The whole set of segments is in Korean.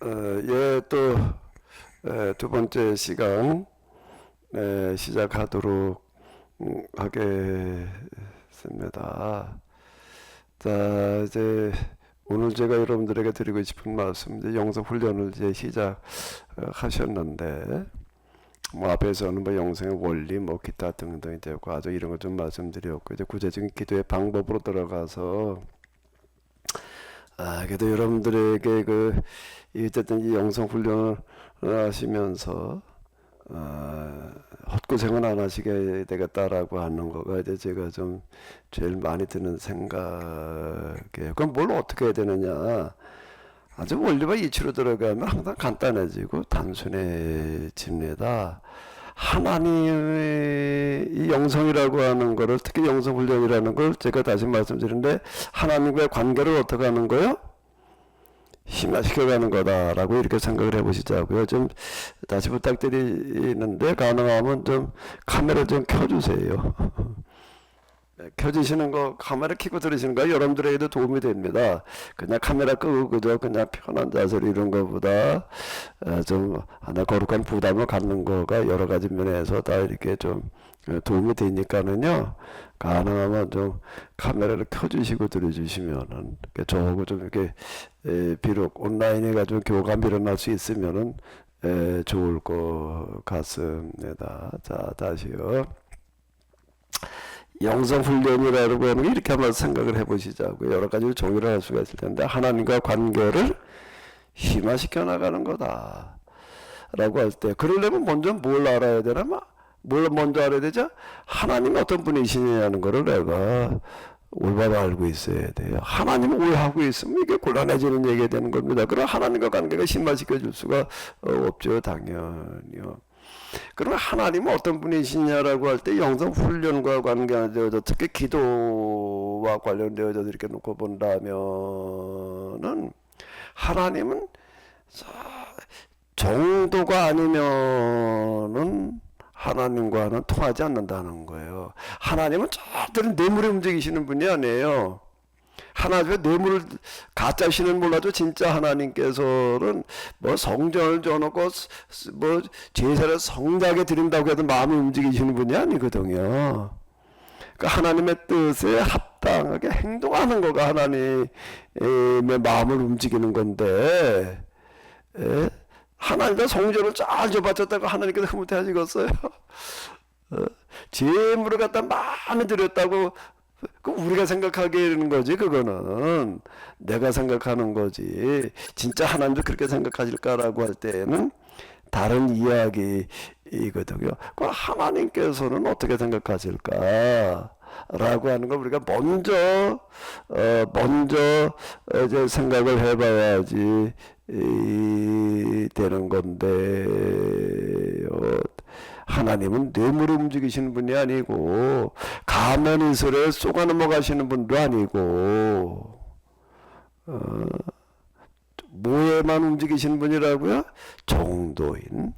또 두 번째 시간 시작하도록 하겠습니다. 자, 이제 오늘 제가 여러분들에게 드리고 싶은 말씀, 이제 영성 훈련을 이제 시작하셨는데, 뭐 앞에서는 뭐 영성의 원리, 뭐 기타 등등 이제 과정 이런 거 좀 말씀드렸고, 이제 구체적인 기도의 방법으로 들어가서 그래도 여러분들에게 어쨌든 이 영성 훈련을 하시면서 헛고생은 안 하시게 되겠다라고 하는 거가 이제 제가 좀 제일 많이 드는 생각이에요. 그럼 뭘 어떻게 해야 되느냐? 아주 원리와 이치로 들어가면 항상 간단해지고 단순해집니다. 하나님의 이 영성이라고 하는 거를, 특히 영성 훈련이라는 걸 제가 다시 말씀드리는데, 하나님과의 관계를 어떻게 하는 거요? 심화시켜가는 거다라고 이렇게 생각을 해보시자고요. 좀 다시 부탁드리는데, 가능하면 좀 카메라 좀 켜주세요. 켜주시는 거, 카메라 켜고 들으시는 거 여러분들에게도 도움이 됩니다. 그냥 카메라 끄고 그저 그냥 편한 자세로 이런 거보다 좀 하나 거룩한 부담을 갖는 거가 여러 가지 면에서 다 이렇게 좀 도움이 되니까는요, 가능하면 좀 카메라를 켜주시고 들어주시면은 저하고 좀 이렇게 비록 온라인에 가지고 교감이 일어날 수 있으면은 좋을 것 같습니다. 자, 다시요. 영성훈련이라고 하는 게 이렇게 한번 생각을 해보시자고요. 여러 가지로 정의를 할 수가 있을 텐데, 하나님과 관계를 심화시켜 나가는 거다 라고 할 때, 그러려면 먼저 뭘 알아야 되나? 뭘 먼저 알아야 되죠? 하나님이 어떤 분이시냐는 거를 내가 올바로 알고 있어야 돼요. 하나님을 오해하고 있으면 이게 곤란해지는 얘기가 되는 겁니다. 그럼 하나님과 관계가 심화시켜 줄 수가 없죠, 당연히요. 그럼 하나님은 어떤 분이시냐라고 할 때 영성 훈련과 관계되어져, 특히 기도와 관련되어져 이렇게 놓고 본다면은, 하나님은 정도가 아니면은 하나님과는 통하지 않는다는 거예요. 하나님은 절대로 뇌물에 움직이시는 분이 아니에요. 하나님의 뇌물을 가짜시는 몰라도 진짜 하나님께서는 뭐 성전을 줘놓고 뭐 제사를 성하게 드린다고 해도 마음이 움직이시는 분이 아니거든요. 그러니까 하나님의 뜻에 합당하게 행동하는 거가 하나님의 마음을 움직이는 건데, 하나님의 성전을 잘 줘바쳤다고 하나님께서 흐뭇해 하시겠어요? 재물을 갖다 많이 드렸다고 그 우리가 생각하기에는 거지, 그거는 내가 생각하는 거지. 진짜 하나님도 그렇게 생각하실까라고 할 때는 다른 이야기이거든요. 그 하나님께서는 어떻게 생각하실까? 라고 하는 거 우리가 먼저 이제 생각을 해봐야지 되는 건데요. 하나님은 뇌물을 움직이시는 분이 아니고, 가면이슬에 쏘가 넘어가시는 분도 아니고, 뭐에만 움직이시는 분이라고요? 정도인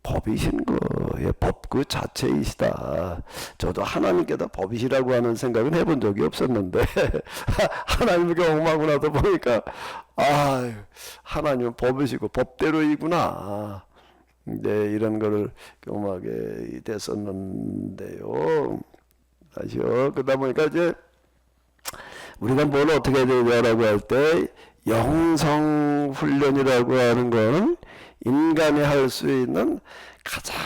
법이신 거예요. 법 그 자체이시다. 저도 하나님께다 법이시라고 하는 생각은 해본 적이 없었는데 하나님을 경험하고 나서 보니까 하나님은 법이시고 법대로이구나. 이런 거를 경험하게 됐었는데요. 다시요. 그러다 보니까 이제 우리가 뭘 어떻게 해야 되냐라고 할 때, 영성 훈련이라고 하는 건 인간이 할 수 있는 가장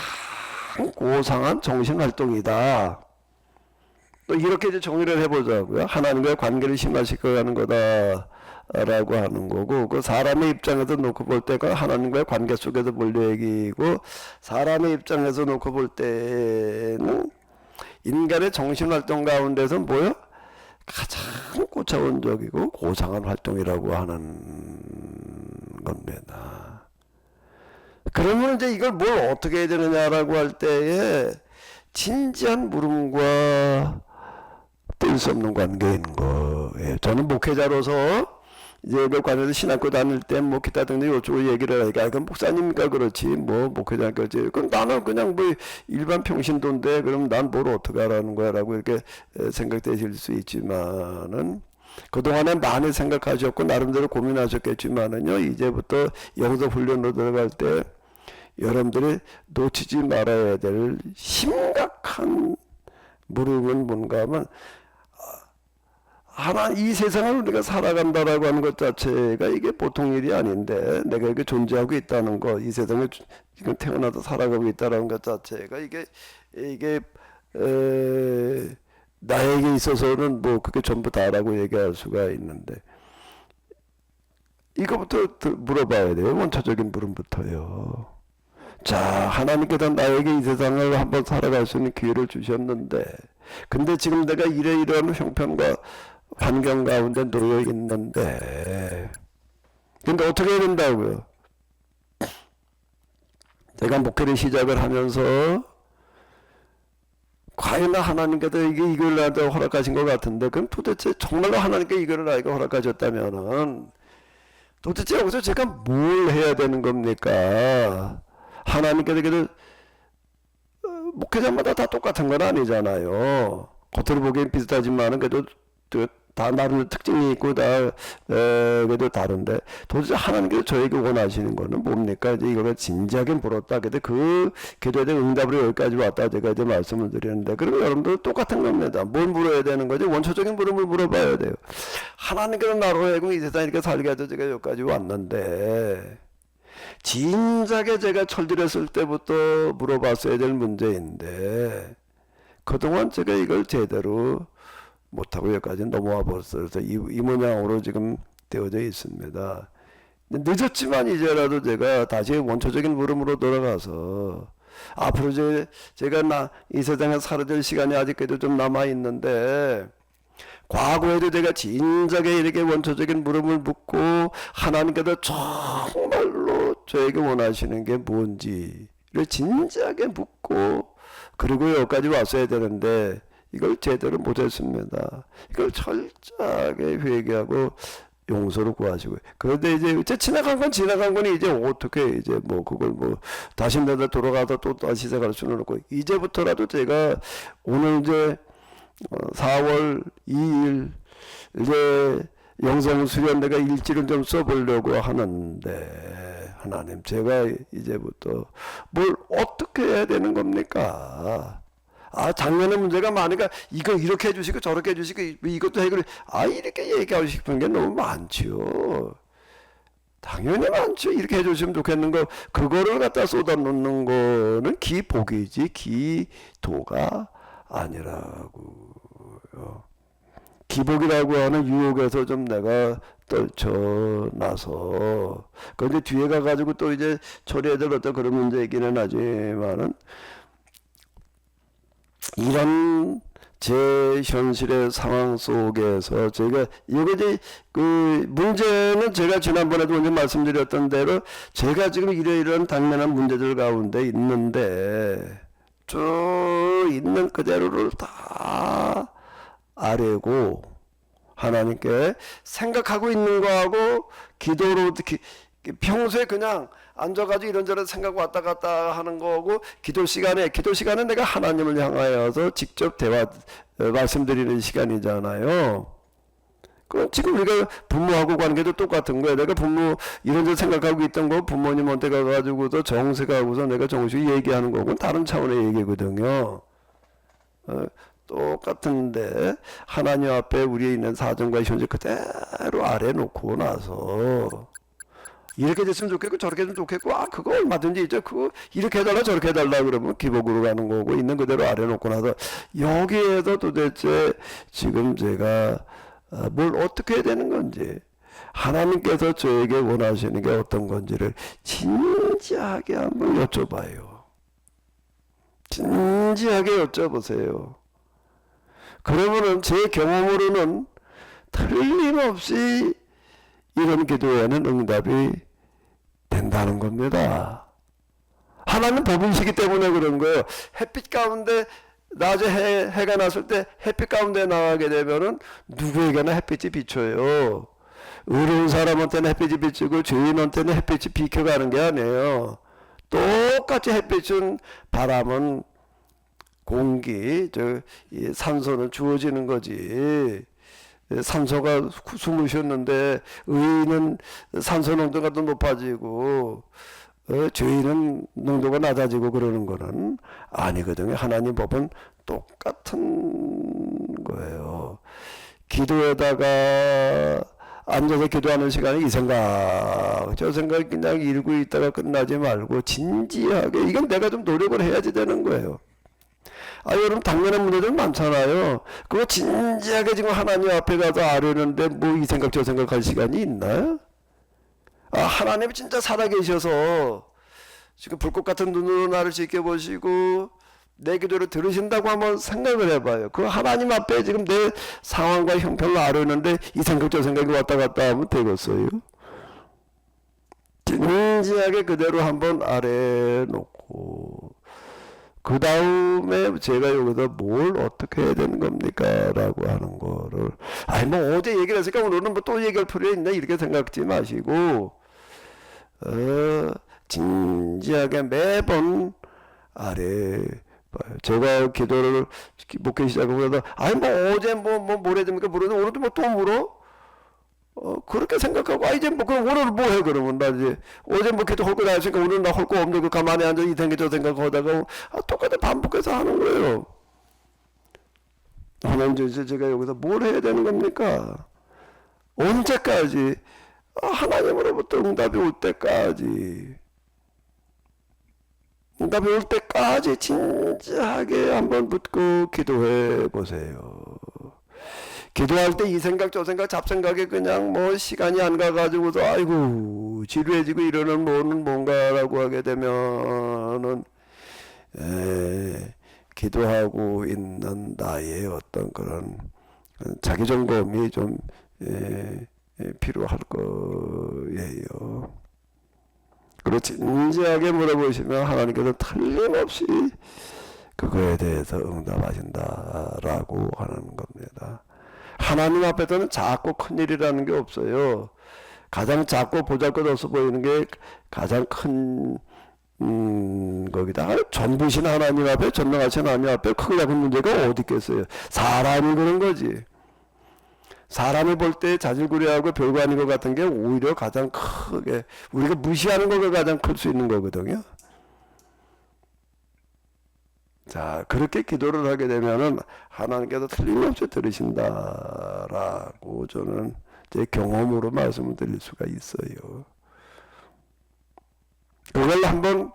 고상한 정신 활동이다. 또 이렇게 이제 정의를 해보자고요. 하나님과의 관계를 심화시켜가는 거다 라고 하는 거고, 그 사람의 입장에서 놓고 볼 때가 하나님과의 관계 속에서 볼 얘기고, 사람의 입장에서 놓고 볼 때는 인간의 정신활동 가운데서 뭐요? 가장 고차원적이고 고상한 활동이라고 하는 겁니다. 그러면 이제 이걸 뭘 어떻게 해야 되느냐라고 할 때에, 진지한 물음과 뗄 수 없는 관계인 거예요. 저는 목회자로서 이제 몇 관에서 신학교 다닐 때 뭐 기타 등등 이쪽으로 얘기를 하니까, 그럼 목사님이니까 그렇지 뭐 목회자니까 그렇지, 그럼 나는 그냥 뭐 일반 평신도인데 그럼 난 뭘 어떻게 하라는 거야 라고 이렇게 생각되실 수 있지만은, 그동안에 많이 생각하셨고 나름대로 고민하셨겠지만은요, 이제부터 영성 훈련으로 들어갈 때 여러분들이 놓치지 말아야 될 심각한 물음은 뭔가 하면, 이 세상을 우리가 살아간다라고 하는 것 자체가 이게 보통 일이 아닌데, 내가 이렇게 존재하고 있다는 거, 이 세상에 지금 태어나서 살아가고 있다는 것 자체가 이게 나에게 있어서는 뭐 그게 전부 다라고 얘기할 수가 있는데, 이거부터 물어봐야 돼요. 원초적인 물음부터요. 자, 하나님께서 나에게 이 세상을 한번 살아갈 수 있는 기회를 주셨는데, 근데 지금 내가 이러이러한 형편과 환경 가운데 놓여 있는데, 근데 어떻게 해야 된다고요? 제가 목회를 시작을 하면서 과연 하나님께서 이걸 나한테 허락하신 것 같은데, 그럼 도대체 정말로 하나님께 이걸 나에게 허락하셨다면은 도대체 여기서 제가 뭘 해야 되는 겁니까? 하나님께서 목회자마다 다 똑같은 건 아니잖아요. 겉으로 보기엔 비슷하지만은 그래도 다 나름 특징이 있고 그래도 다른데, 도대체 하나님께서 저에게 원하시는 거는 뭡니까? 이제 이거를 진지하게 물었다. 근데 그 기도에 대한 응답으로 여기까지 왔다. 제가 이제 말씀을 드리는데, 그러면 여러분들 똑같은 겁니다. 뭘 물어야 되는 거죠? 원초적인 물음을 물어봐야 돼요. 하나님께서 나로 하여금 이 세상에 이렇게 살게 해서 제가 여기까지 왔는데, 진작에 제가 철들었을 때부터 물어봤어야 될 문제인데, 그동안 제가 이걸 제대로 못하고 여기까지 넘어와 버렸어요. 그래서 이 모양으로 지금 되어져 있습니다. 늦었지만 이제라도 제가 다시 원초적인 물음으로 돌아가서, 앞으로 제가 이 세상에 살아야 될 시간이 아직까지 좀 남아 있는데, 과거에도 제가 진작에 이렇게 원초적인 물음을 묻고 하나님께서 정말로 저에게 원하시는 게 뭔지를 진지하게 묻고, 그리고 여기까지 왔어야 되는데 이걸 제대로 못했습니다. 이걸 철저하게 회개하고 용서를 구하시고. 그런데 이제 지나간 건 지나간 거니 이제 어떻게 이제 뭐 그걸 뭐 다시 내가 돌아가서 또 다시 시작할 수는 없고, 이제부터라도 제가 오늘 이제 4월 2일 이제 영성 수련 내가 일지를 좀 써보려고 하는데, 하나님 제가 이제부터 뭘 어떻게 해야 되는 겁니까? 작년에 문제가 많으니까 이거 이렇게 해주시고 저렇게 해주시고 이것도 해결, 이렇게 얘기하고 싶은 게 너무 많지요. 당연히 많죠. 이렇게 해주시면 좋겠는 거, 그거를 갖다 쏟아놓는 거는 기복이지 기도가 아니라고요. 기복이라고 하는 유혹에서 좀 내가 떨쳐나서, 그런데 뒤에 가가지고 또 이제 처리해들 어떤 그런 문제이기는 하지만은, 이런 제 현실의 상황 속에서 제가 이제 그 문제는 제가 지난번에도 먼저 말씀드렸던 대로 제가 지금 이러이러한 당면한 문제들 가운데 있는데, 쭉 있는 그대로를 다 아뢰고 하나님께 생각하고 있는 거하고 기도로 평소에 그냥 앉아가지고 이런저런 생각 왔다 갔다 하는 거고, 기도 시간은 내가 하나님을 향하여서 직접 말씀드리는 시간이잖아요. 그럼 지금 우리가 부모하고 관계도 똑같은 거예요. 내가 부모 이런저런 생각하고 있던 거 부모님한테 가가지고서 정색하고서 내가 정식 얘기하는 거고 다른 차원의 얘기거든요. 똑같은데 하나님 앞에 우리에 있는 사정과 현실 그대로 아래놓고 나서, 이렇게 됐으면 좋겠고 저렇게 됐으면 좋겠고 그거 얼마든지 이제 그거 이렇게 해달라 저렇게 해달라 그러면 기복으로 가는 거고, 있는 그대로 아래놓고 나서 여기에서 도대체 지금 제가 뭘 어떻게 해야 되는 건지, 하나님께서 저에게 원하시는 게 어떤 건지를 진지하게 한번 여쭤봐요. 진지하게 여쭤보세요. 그러면은 제 경험으로는 틀림없이 이런 기도에는 응답이 된다는 겁니다. 하나님 법이시기 때문에 그런 거예요. 햇빛 가운데 낮에 해가 났을 때 햇빛 가운데 나가게 되면은 누구에게나 햇빛이 비춰요. 의로운 사람한테는 햇빛이 비추고 죄인한테는 햇빛이 비켜가는 게 아니에요. 똑같이 햇빛은 바람은 공기, 이 산소는 주어지는 거지. 산소가 숨을 쉬었는데 의인은 산소 농도가 더 높아지고 죄인은 농도가 낮아지고 그러는 거는 아니거든요. 하나님 법은 똑같은 거예요. 기도에다가 앉아서 기도하는 시간에 이 생각 저 생각 그냥 읽고 있다가 끝나지 말고 진지하게, 이건 내가 좀 노력을 해야지 되는 거예요. 여러분 당연한 문제들 많잖아요. 그거 진지하게 지금 하나님 앞에 가서 아뢰는데 뭐 이 생각 저 생각할 시간이 있나요? 하나님이 진짜 살아계셔서 지금 불꽃 같은 눈으로 나를 지켜보시고 내 기도를 들으신다고 한번 생각을 해봐요. 그 하나님 앞에 지금 내 상황과 형편을 아뢰는데 이 생각 저 생각이 왔다 갔다 하면 되겠어요? 진지하게 그대로 한번 아뢰놓고 그 다음에 제가 여기서 뭘 어떻게 해야 되는 겁니까? 라고 하는 거를, 뭐 어제 얘기를 했으니까 오늘은 뭐 또 얘기할 필요 있나? 이렇게 생각하지 마시고, 진지하게 매번 아래 봐요. 제가 기도를 목회 시작하고 그러다, 뭐 어제 뭐 뭐래 됩니까? 물어도 오늘도 뭐 또 물어? 그렇게 생각하고, 이제 뭐, 그럼 오늘 뭐 해, 그러면. 나 이제, 어제 뭐 기도 할 거 다 했으니까 오늘 나 할 거 없는데, 그 가만히 앉아 이 생각 저 생각 하다가, 똑같이 반복해서 하는 거예요. 하나님, 이제 제가 여기서 뭘 해야 되는 겁니까? 언제까지? 하나님으로부터 응답이 올 때까지. 응답이 올 때까지 진지하게 한번 묻고 기도해 보세요. 기도할 때 이 생각 저 생각 잡생각에 그냥 뭐 시간이 안 가가지고서 아이고 지루해지고 이러는 뭐는 뭔가라고 하게 되면은 기도하고 있는 나의 어떤 그런 자기 점검이 좀 필요할 거예요. 그리고 진지하게 물어보시면 하나님께서 틀림없이 그거에 대해서 응답하신다라고 하는 겁니다. 하나님 앞에서는 작고 큰일이라는 게 없어요. 가장 작고 보잘것없어 보이는 게 가장 큰 거기다 전부신 하나님 앞에, 전능하신 하나님 앞에 크고 작은 문제가 어디 있겠어요. 사람이 그런 거지. 사람이 볼 때 자질구레하고 별거 아닌 것 같은 게 오히려 가장 크게 우리가 무시하는 거가 가장 클 수 있는 거거든요. 자, 그렇게 기도를 하게 되면은 하나님께서 틀림없이 들으신다라고 저는 제 경험으로 말씀을 드릴 수가 있어요. 그걸 한번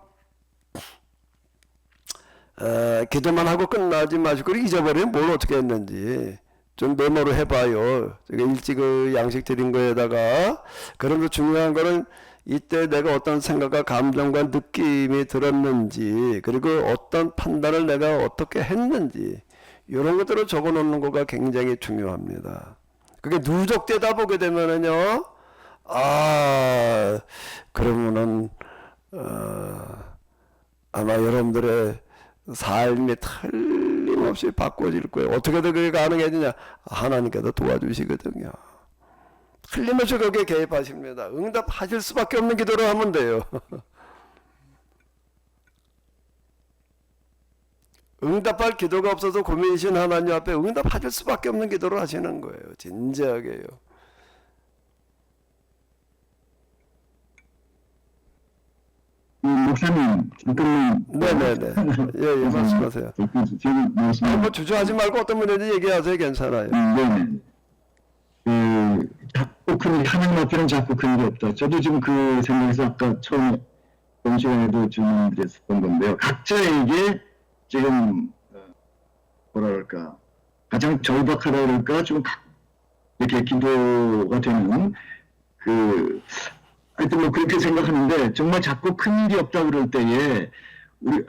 기도만 하고 끝나지 마시고 잊어버리면 뭘 어떻게 했는지 좀 메모를 해봐요. 일찍 양식 드린 거에다가. 그런데 중요한 거는 이때 내가 어떤 생각과 감정과 느낌이 들었는지, 그리고 어떤 판단을 내가 어떻게 했는지, 이런 것들을 적어 놓는 거가 굉장히 중요합니다. 그게 누적되다 보게 되면은요, 그러면은 아마 여러분들의 삶이 틀림없이 바꿔질 거예요. 어떻게든 그게 가능해지냐? 하나님께서 도와주시거든요. 틀림없이 거기에 개입하십니다. 응답하실 수밖에 없는 기도를 하면 돼요. 응답할 기도가 없어서 고민이신 하나님 앞에 응답하실 수밖에 없는 기도를 하시는 거예요. 진지하게요. 목사님, 잠깐만. 네네네. 예, 말씀하세요. 지금 말씀. 뭐 주저하지 말고 어떤 문제인지 얘기하세요. 괜찮아요. 네네. 작고 큰 일, 하나님 앞에는 작고 큰 일이 없다. 저도 지금 그 생각에서 아까 처음에 본 시간에도 질문드렸었던 건데요. 각자에게 지금 뭐랄까 가장 절박하다 그럴까 좀 이렇게 기도가 되는 하여튼 뭐 그렇게 생각하는데, 정말 작고 큰 일이 없다 그럴 때에 우리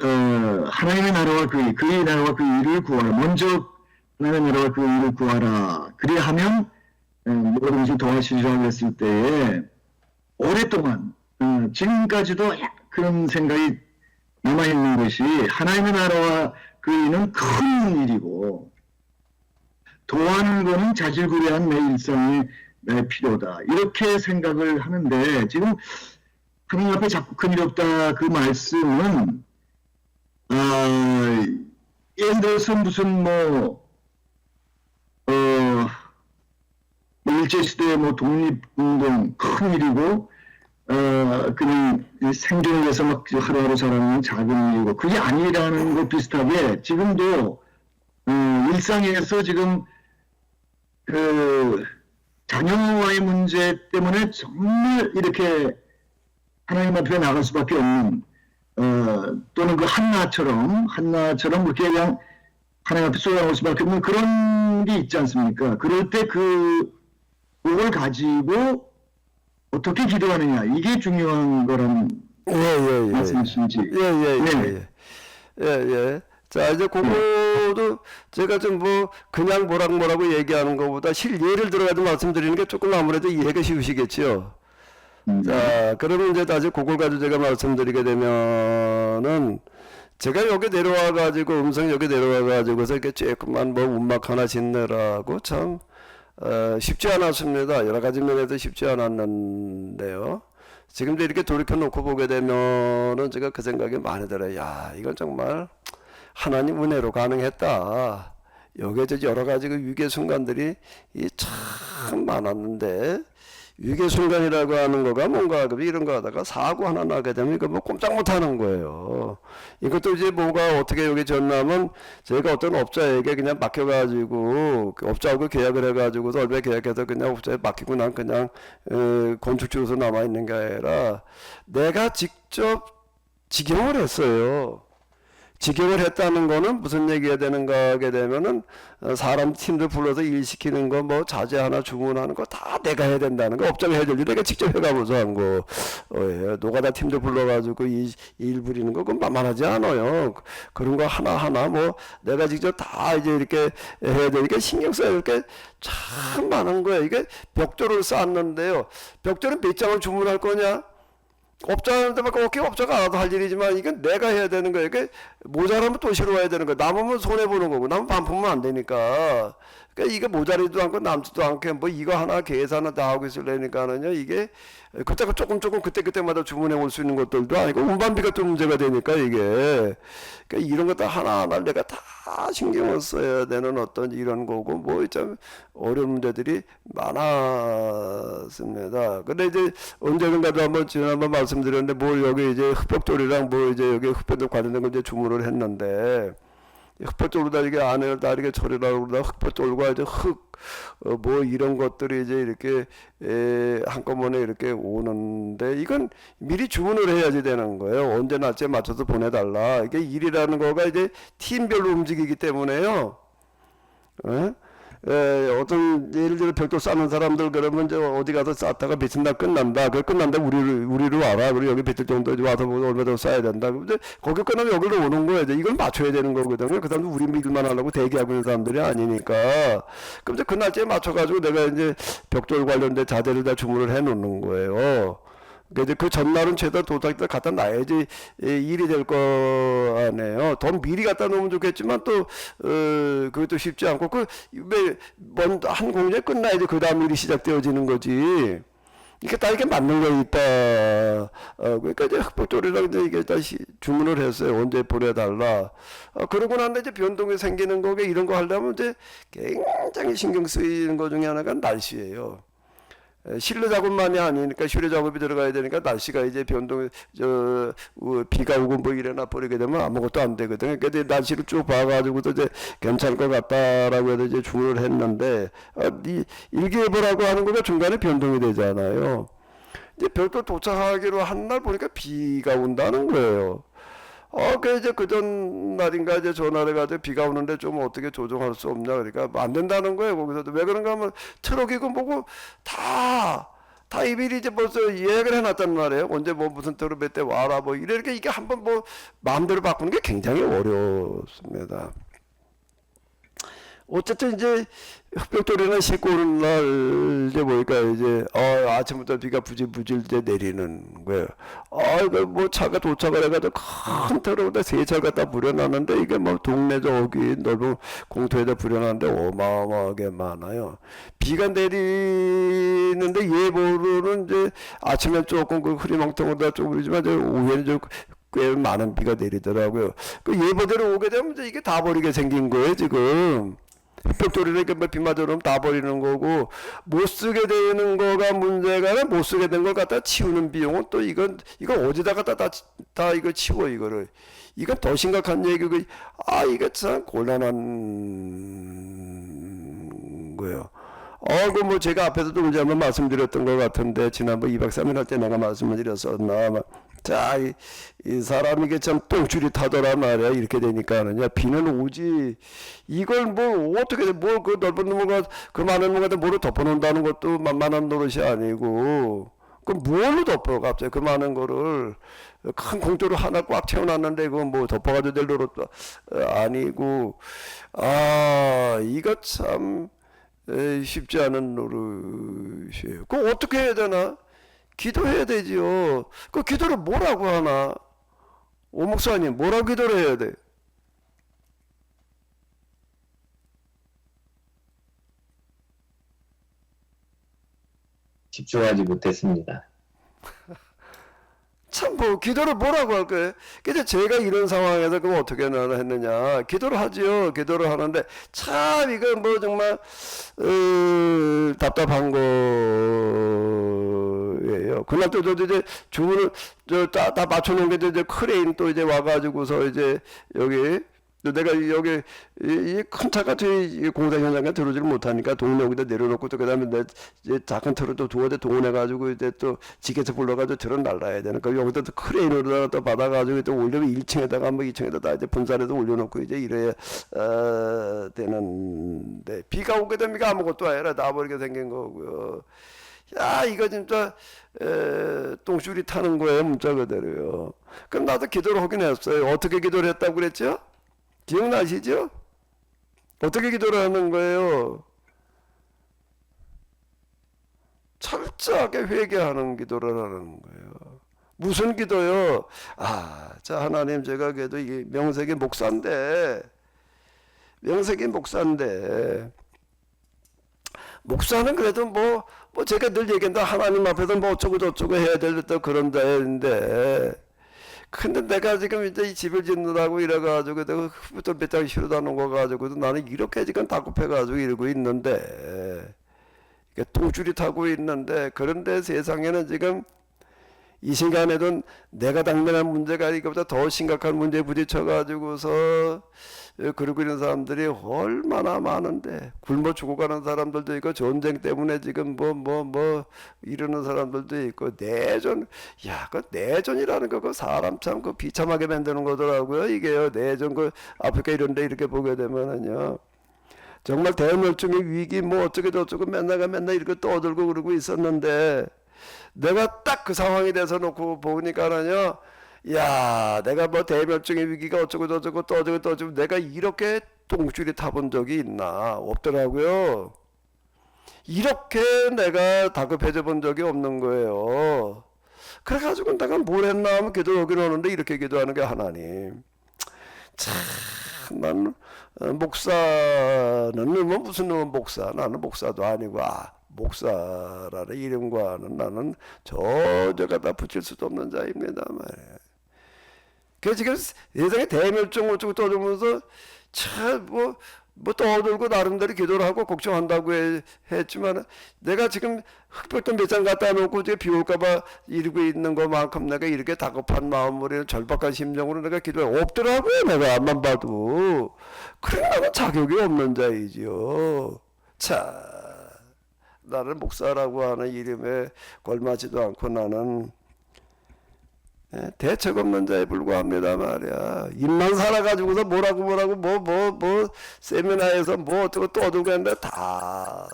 하나님의 나라와 그의 나라와 그 일을 구하라. 먼저 하나님의 나라와 그 일을 구하라. 그리하면 모든 것을 더하시리라고 했을 때에 오랫동안 지금까지도 그런 생각이 남아있는 것이, 하나님의 나라와 그 일은 큰 일이고 더하는 것은 자질구레한 내 일상이 내 필요다. 이렇게 생각을 하는데, 지금 하나님 앞에 자꾸 큰일이 없다 그 말씀은 예를 들어서 무슨 일제시대의 뭐 독립운동 큰 일이고, 그냥 생존을 위해서 막 하루하루 살아가는 작은 일이고, 그게 아니라는 것 비슷하게 지금도, 일상에서 지금 그 자녀와의 문제 때문에 정말 이렇게 하나님 앞에 나갈 수밖에 없는, 또는 그 한나처럼 그렇게 그냥 하나님 앞에 쏟아나올 수밖에 없는 그런 게 있지 않습니까? 그럴 때 그걸 가지고 어떻게 기도하느냐, 이게 중요한 거라는 말씀이신지. 예. 자, 이제 그거도 제가 좀 뭐 그냥 뭐라고 얘기하는 것보다 실예를 들어가지고 말씀드리는 게 조금 아무래도 이해가 쉬우시겠지요. 자, 그러면 이제 다시 그걸 가지고 제가 말씀드리게 되면은 제가 여기 내려와가지고 여기 내려와가지고서 이렇게 조금만 뭐 움막 하나 짓느라고 참 쉽지 않았습니다. 여러 가지 면에서 쉽지 않았는데요. 지금도 이렇게 돌이켜 놓고 보게 되면은 제가 그 생각이 많이 들어요. 야, 이건 정말 하나님 은혜로 가능했다. 여기에 여러 가지 그 위기의 순간들이 참 많았는데, 위기의 순간이라고 하는 거가 뭔가 이런 거 하다가 사고 하나 나게 되면 이거 뭐 꼼짝 못 하는 거예요. 이것도 이제 뭐가 어떻게 여기 전나면 제가 어떤 업자에게 그냥 맡겨가지고 그 업자하고 계약을 해가지고서 얼마 계약해서 그냥 업자에 맡기고 난 그냥 건축주로서 남아있는 게 아니라 내가 직접 직영을 했어요. 직영을 했다는 거는 무슨 얘기가 되는가 하게 되면은 사람 팀들 불러서 일 시키는 거 뭐 자재 하나 주문하는 거 다 내가 해야 된다는 거, 업자가 해줄 일 내가 직접 해가면서 한 거. 예. 노가다 팀들 불러가지고 일 부리는 거 그건 만만하지 않아요. 그런 거 하나하나 뭐 내가 직접 다 이제 이렇게 해야 되니까 신경 써야 될 게 참 많은 거예요. 이게 벽돌을 쌓았는데요. 벽돌은 몇 장을 주문할 거냐? 업자한테밖에 없게 업자가 알아서 할 일이지만 이건 내가 해야 되는 거예요. 이게 모자라면 또 실어와야 되는 거예요. 남으면 손해보는 거고, 남으면 반품은 안 되니까. 그러니까 이게 모자리도 않고 남지도 않게 뭐 이거 하나 계산을 다 하고 있으려니까는요, 이게 그때가 조금 그때마다 주문해 올 수 있는 것들도 아니고 운반비가 또 문제가 되니까 이게. 그러니까 이런 것들 하나하나 내가 다 신경을 써야 되는 어떤 이런 거고, 뭐 좀 어려운 문제들이 많았습니다. 근데 이제 언제든가도 한번 지난번 말씀드렸는데 뭘 여기 이제 흑벽돌이랑 뭐 이제 여기 흑벽돌 관련된 걸 이제 주문을 했는데, 흑벽돌로 다 이게 안을 다 이렇게 처리하고 그러다 흑벽돌과 이제 뭐 이런 것들이 이제 이렇게 한꺼번에 이렇게 오는데, 이건 미리 주문을 해야지 되는 거예요. 언제 날짜에 맞춰서 보내달라. 이게 일이라는 거가 이제 팀별로 움직이기 때문에요. 어떤 예를 들어 별도 쌓는 사람들 그러면 이제 어디 가서 쌓다가 며칠 날 끝난다. 그 끝난다 우리로 와라. 그리고 여기 며칠 정도 와서 뭐 얼마 더 쌓아야 된다. 근데 거기 끝나면 여기로 오는 거예요. 이걸 맞춰야 되는 거거든요. 그 사람도 우리 일만 하려고 대기하고 있는 사람들이 아니니까. 그럼 이제 그 날짜에 맞춰가지고 내가 이제 벽돌 관련된 자재를 다 주문을 해 놓는 거예요. 그러니까 그 전날은 최소 도착 때 갖다 놔야지 일이 될 거 아니에요. 더 미리 갖다 놓으면 좋겠지만 또 그것도 쉽지 않고 한 공장이 끝나야지 그 다음 일이 시작되어지는 거지. 이게 다 이게 맞는 거 있다. 그러니까 이제 흑백돌이랑 이제 이게 다시 주문을 했어요. 언제 보내달라. 그러고 난데 이제 변동이 생기는 거게 이런 거 하려면 이제 굉장히 신경 쓰이는 것 중에 하나가 날씨예요. 실내 작업만이 아니니까 실내 작업이 들어가야 되니까 날씨가 이제 비가 오고 뭐 이래나 버리게 되면 아무것도 안 되거든요. 그러니까 이제 날씨를 쭉 봐가지고도 이제 괜찮을 것 같다라고 해서 이제 주문을 했는데, 일기예보라고 하는 거가 중간에 변동이 되잖아요. 이제 별도 도착하기로 한 날 보니까 비가 온다는 거예요. 그 이제 그 전날인가 이제 전화를 가지고 비가 오는데 좀 어떻게 조정할 수 없냐. 그러니까 안 된다는 거예요. 거기서도 왜 그런가 하면 트럭이고 뭐고 다 이미리 이제 벌써 예약을 해놨단 말이에요. 언제 뭐 무슨 트럭 몇 대 와라 뭐 이렇게 이게 한번 뭐 마음대로 바꾸는 게 굉장히 어렵습니다. 어쨌든 이제 흑백돌이나 싣고 오는 날 이제 보니까 이제 아침부터 비가 부질부질 이제 내리는 거예요. 이거 뭐 차가 도착을 해가지고 큰 트럭에다 세 차를 갖다 부려놨는데, 이게 뭐 동네 저기 넓은 공터에다 부려놨는데 어마어마하게 많아요. 비가 내리는데 예보로는 이제 아침에 조금 그 흐리멍텅하다 좀 그러지만 이제 오후에는 꽤 많은 비가 내리더라고요. 그 예보대로 오게 되면 이제 이게 다 버리게 생긴 거예요 지금. 벽돌이니까 뭐 비 맞아 오면 다 버리는 거고, 못 쓰게 되는 거가 문제가 아니라 못 쓰게 된 걸 갖다 치우는 비용은 또 이건 어디다가 다 이거 치워 이거를. 이건 더 심각한 얘기고, 이게 참 곤란한 거예요. 그 뭐 제가 앞에서도 언제 한번 말씀드렸던 것 같은데, 지난번 2박 3일 할 때 내가 말씀을 드렸었나. 자, 이 사람이 이게 참 똥줄이 타더라 말이야. 이렇게 되니까는, 야, 비는 오지. 이걸 뭐, 어떻게, 뭐, 그 넓은 놈을, 그 많은 놈한테 뭐로 덮어놓는다는 것도 만만한 노릇이 아니고, 그 뭘로 덮어, 갑자기 그 많은 거를. 큰 공짜로 하나 꽉 채워놨는데, 그거 뭐 덮어가지고 될 노릇도 아니고, 이거 참, 쉽지 않은 노릇이에요. 그거 어떻게 해야 되나? 기도해야 되지요. 그 기도를 뭐라고 하나? 오 목사님, 뭐라고 기도를 해야 돼? 집중하지 못했습니다. 참, 뭐, 기도를 뭐라고 할 거예요? 근데 제가 이런 상황에서 그럼 어떻게 했느냐. 기도를 하지요. 기도를 하는데, 참, 이거 뭐 정말, 답답한 거예요. 그날 또 이제 주문을, 다 맞춰놓은 게 이제 크레인 또 이제 와가지고서 이제 여기, 또 내가 여기 이 큰 차가 뒤 공사 현장에 들어오지를 못하니까 동네 여기다 내려놓고 또 그다음에 내 이제 작은 틀을 또 두어 대 동원해가지고 이제 또 지게차 불러가지고 틀을 날라야 되니까 여기다 또 크레인으로다가 또 받아가지고 또 올려면 1층에다가 뭐 2층에다 다 이제 분산해서 올려놓고 이제 이래야 되는데 비가 오게 되면 아무것도 아니라 나버리게 생긴 거고요. 야, 이거 진짜 똥줄이 타는 거예요, 문자 그대로요. 그럼 나도 기도를 하긴 했어요. 어떻게 기도를 했다고 그랬죠? 기억나시죠? 어떻게 기도를 하는 거예요? 철저하게 회개하는 기도를 하는 거예요. 무슨 기도요? 자, 하나님, 제가 그래도 이게 명색이 목사인데, 목사는 그래도 뭐 제가 늘 얘기한다. 하나님 앞에서 뭐 어쩌고 저쩌고 해야 될 또 그런 데인데, 근데 내가 지금 이제 이 집을 짓느라고 이래가지고 내가 또 몇 장 실어다 놓은 거 가지고도 나는 이렇게 지금 다급해가지고 이러고 있는데, 이게 똥줄이 타고 있는데, 그런데 세상에는 지금 이 시간에도 내가 당면한 문제가 이거보다 더 심각한 문제에 부딪혀가지고서 그러고 있는 사람들이 얼마나 많은데, 굶어 죽어가는 사람들도 있고, 전쟁 때문에 지금 뭐 이러는 사람들도 있고, 내전, 그 내전이라는 거, 그 사람 참 그 비참하게 만드는 거더라고요. 이게요, 내전 그 아프리카 이런 데 이렇게 보게 되면은요. 정말 대멸종의 위기 뭐 어쩌고 저쩌고 맨날 이렇게 떠들고 그러고 있었는데, 내가 딱 그 상황이 돼서 놓고 보니까는요, 야, 내가 뭐 대멸종의 위기가 어쩌고 저쩌고 떠들고 내가 이렇게 똥줄이 타본 적이 있나? 없더라고요. 이렇게 내가 다급해져 본 적이 없는 거예요. 그래가지고 내가 뭘 했나 하면 기도하긴 하는데, 이렇게 기도하는 게 하나님. 참, 난 목사는 뭐 무슨 놈은 목사, 나는 목사도 아니고, 목사라는 이름과는 나는 저저가 다 붙일 수도 없는 자입니다 말이에요. 그 지금 세상에 대멸종 어쩌고 떠들면서 참 뭐 떠들고 나름대로 기도를 하고 걱정한다고 했지만, 내가 지금 흑백도 몇 장 갖다 놓고 이제 비 올까봐 이러고 있는 것만큼 내가 이렇게 다급한 마음으로 절박한 심정으로 내가 기도해 없더라고요. 내가 앞만 봐도. 그래, 나는 자격이 없는 자이지요. 자, 나를 목사라고 하는 이름에 걸맞지도 않고 나는 대책 없는 자에 불과합니다 말이야. 입만 살아가지고서 뭐라고 세미나에서 뭐 어쩌고 떠들고 했는데 다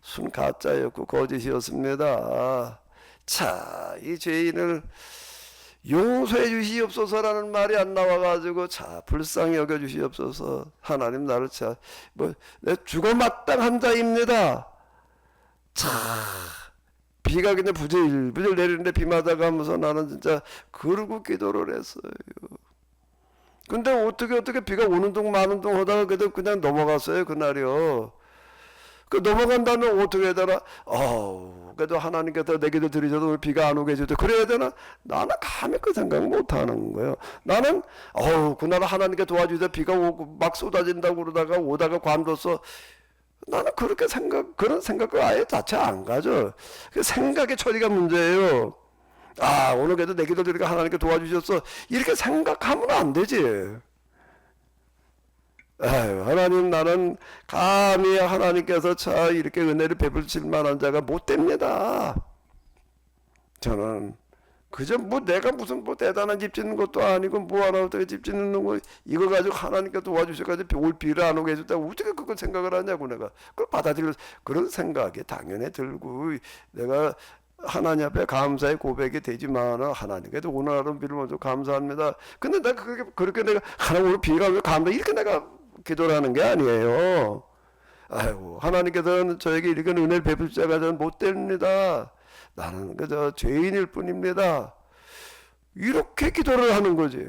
순 가짜였고 거짓이었습니다. 자, 이 죄인을 용서해 주시옵소서라는 말이 안 나와가지고, 자, 불쌍히 여겨 주시옵소서. 하나님, 나를 내 죽어 마땅한 자입니다. 자, 비가 그냥 부질부질 내리는데 비마다 가면서 나는 진짜 그러고 기도를 했어요. 근데 어떻게 비가 오는 동 마는 동 하다가 그냥 넘어갔어요, 그날이요. 그 넘어간다면 어떻게 해야 되나? 그래도 하나님께서 내 기도 들으셔도 오늘 비가 안 오게 해주죠. 그래야 되나? 나는 감히 그 생각 못 하는 거예요. 나는 그날 하나님께 도와주셔서 비가 오고 막 쏟아진다고 그러다가 오다가 관뒀어. 나는 그런 생각을 아예 자체 안 가져. 그 생각의 처리가 문제예요. 오늘 그래도 내 기도 들으니까 하나님께 도와주셨어. 이렇게 생각하면 안 되지. 하나님, 나는 감히 하나님께서 이렇게 은혜를 베풀실 만한 자가 못 됩니다. 저는 그저 내가 무슨 대단한 집 짓는 것도 아니고 하나 어떻게 집 짓는 거 이거 가지고 하나님께 도와주셔가지고 올 비를 안 오게 해줬다고 어떻게 그걸 생각을 하냐고. 내가 그걸 받아들여. 그런 생각이 당연히 들고 내가 하나님 앞에 감사의 고백이 되지만 하나님께도 오늘 하루 비를 먼저 감사합니다. 근데 내가 그렇게 내가 하나님 오늘 비가 오면 감사 이렇게 내가 기도를 하는 게 아니에요. 하나님께서는 저에게 이렇게 은혜를 베풀 자가 저는 못 됩니다. 나는 그저 죄인일 뿐입니다. 이렇게 기도를 하는 거지.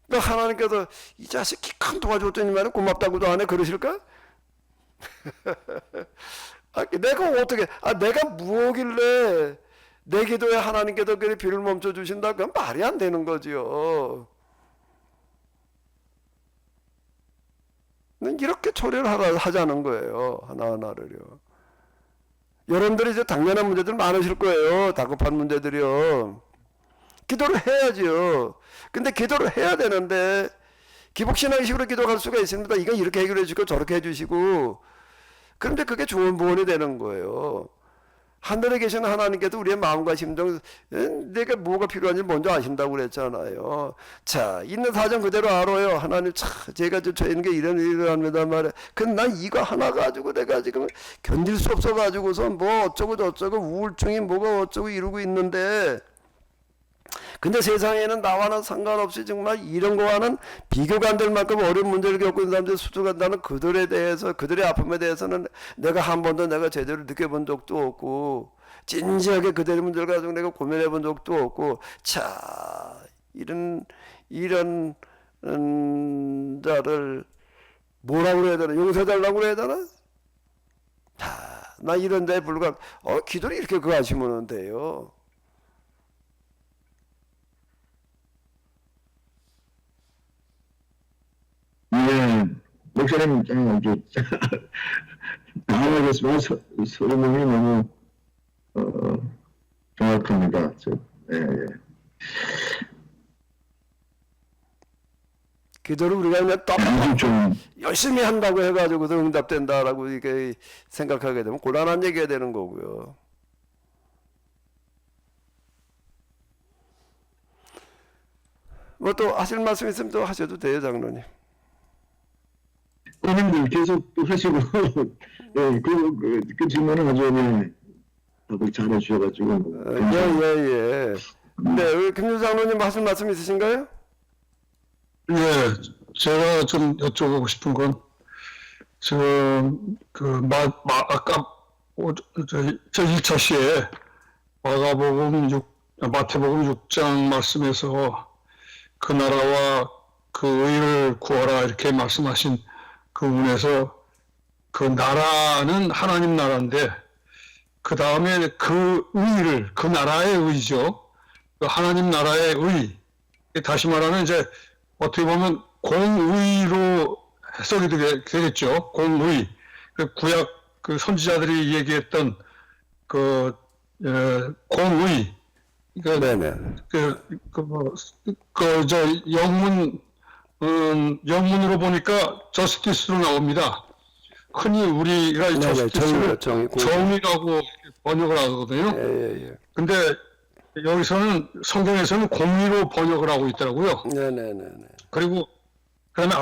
그러니까 하나님께서 이 자식 기껏 도와줬더니만 고맙다고도 안 해. 그러실까? 내가 어떻게 내가 무엇길래 내 기도에 하나님께서 그래 비를 멈춰 주신다? 그건 말이 안 되는 거지요. 이렇게 처리를 하자는 거예요. 하나하나를요. 여러분들이 이제 당면한 문제들 많으실 거예요. 다급한 문제들이요. 기도를 해야지요. 근데 기도를 해야 되는데 기복신앙식으로 기도할 수가 있습니다. 이건 이렇게 해결해 주시고 저렇게 해주시고. 그런데 그게 좋은 부분이 되는 거예요. 하늘에 계신 하나님께서 우리의 마음과 심정, 내가 뭐가 필요한지 먼저 아신다고 그랬잖아요. 자, 있는 사정 그대로 알아요. 하나님, 제가 죄인 게 이러합니다 말이야. 근데 난 이거 하나 가지고 내가 지금 견딜 수 없어가지고서 뭐 어쩌고 저쩌고 우울증이 뭐가 어쩌고 이러고 있는데, 근데 세상에는 나와는 상관없이 정말 이런 거와는 비교가 안 될 만큼 어려운 문제를 겪고 있는 사람들이 수두간다는 그들에 대해서, 그들의 아픔에 대해서는 내가 한 번도 내가 제대로 느껴본 적도 없고, 진지하게 그들의 문제를 가지고 내가 고민해 본 적도 없고, 이런 자를 뭐라고 그래야 되나? 용서해달라고 그래야 되나? 나 이런 데에 불과, 기도를 이렇게 그거 하시면 돼요. 목사님, 당황하겠지만 설명이 너무 정확합니다. 기도를 우리가 그냥 아주 좀 열심히 한다고 해가지고 응답된다라고 이렇게 생각하게 되면 곤란한 얘기가 되는 거고요. 뭐 또 하실 말씀 있으면 또 하셔도 돼요, 장로님. 본인들 계속 하시고 그 질문은 아주 답을 잘 해주셔가지고 예. 네, 우리 김유 장로님 하실 말씀 있으신가요? 예, 제가 좀 여쭤보고 싶은 건, 아까, 저 1차 시에 마태복음 6장 말씀에서 그 나라와 그 의를 구하라 이렇게 말씀하신 그 부분에서 그 나라는 하나님 나라인데, 그 다음에 그 의를, 그 나라의 의죠. 그 하나님 나라의 의. 다시 말하면 이제 어떻게 보면 공의로 해석이 되겠죠. 공의. 그 구약 그 선지자들이 얘기했던 그 공의. 네네. 영문으로 보니까 저스티스로 나옵니다. 흔히 우리가 저스티스를 정의라고 번역을 하거든요. 예. 근데 여기서는 성경에서는 공의로 번역을 하고 있더라고요. 네네네. 그리고 그다음에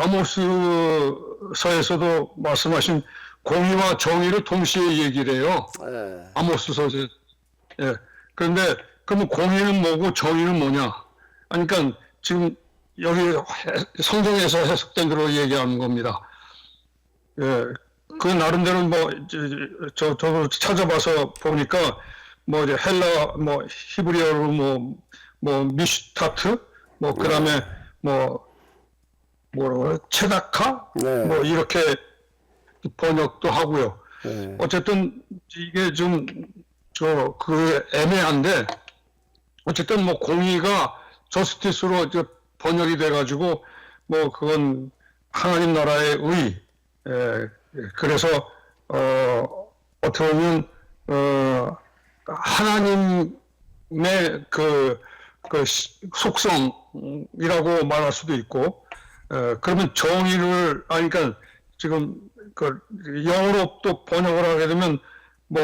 아모스서에서도 말씀하신 공의와 정의를 동시에 얘기를 해요. 네. 아모스서에서. 예. 그런데 그러면 공의는 뭐고 정의는 뭐냐? 그러니까 지금 여기 성경에서 해석된 대로 얘기하는 겁니다. 예. 그 나름대로 저도 찾아봐서 보니까 뭐 이제 헬라 히브리어로 미슈타트 그다음에 뭐라고 체다카 네. 이렇게 번역도 하고요. 네. 어쨌든 이게 좀 그 애매한데 어쨌든 뭐 공의가 저스티스로 이제 번역이 돼가지고 뭐 그건 하나님 나라의 의. 그래서 어떻게 보면 하나님의 그 속성이라고 말할 수도 있고, 그러면 정의를, 그러니까 지금 그 영어로 또 번역을 하게 되면 뭐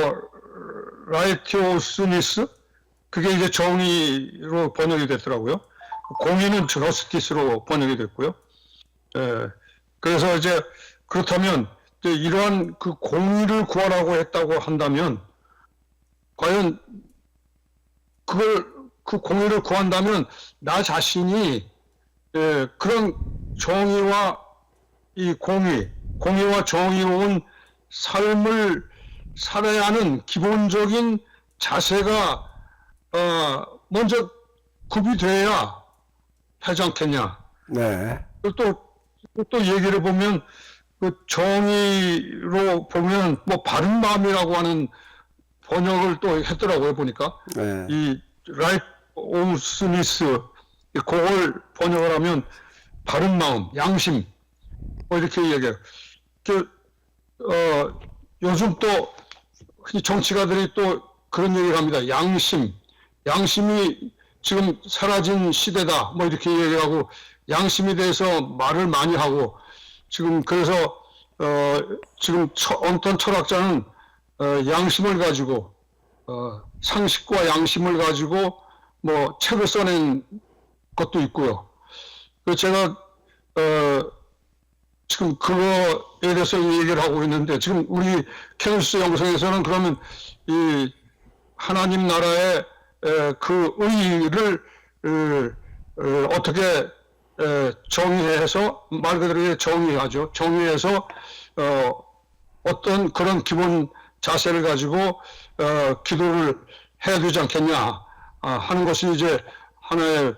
라이티오스니스, 그게 이제 정의로 번역이 됐더라고요. 공의는 저스티스로 번역이 됐고요. 그래서 이제 그렇다면 이제 이러한 그 공의를 구하라고 했다고 한다면 과연 그 공의를 구한다면 나 자신이 그런 정의와 이 공의와 정의로운 삶을 살아야 하는 기본적인 자세가 먼저 구비돼야 하지 않겠냐. 네. 또 얘기를 보면 그 정의로 보면 뭐 바른 마음이라고 하는 번역을 또 했더라고요, 보니까. 네. 이 라이트 오 스미스 그걸 번역을 하면 바른 마음, 양심 뭐 이렇게 얘기해요. 요즘 또 정치가들이 또 그런 얘기를 합니다. 양심이 지금 사라진 시대다 뭐 이렇게 얘기를 하고 양심에 대해서 말을 많이 하고 지금 그래서 지금 어떤 철학자는 양심을 가지고 상식과 양심을 가지고 뭐 책을 써낸 것도 있고요. 그래서 제가 지금 그거에 대해서 얘기를 하고 있는데 지금 우리 캐노시스 영성에서는 그러면 이 하나님 나라의 그 의의를 어떻게 정의해서 말 그대로 정의하죠. 정의해서 어떤 그런 기본 자세를 가지고 기도를 해야 되지 않겠냐 하는 것이 이제 하나의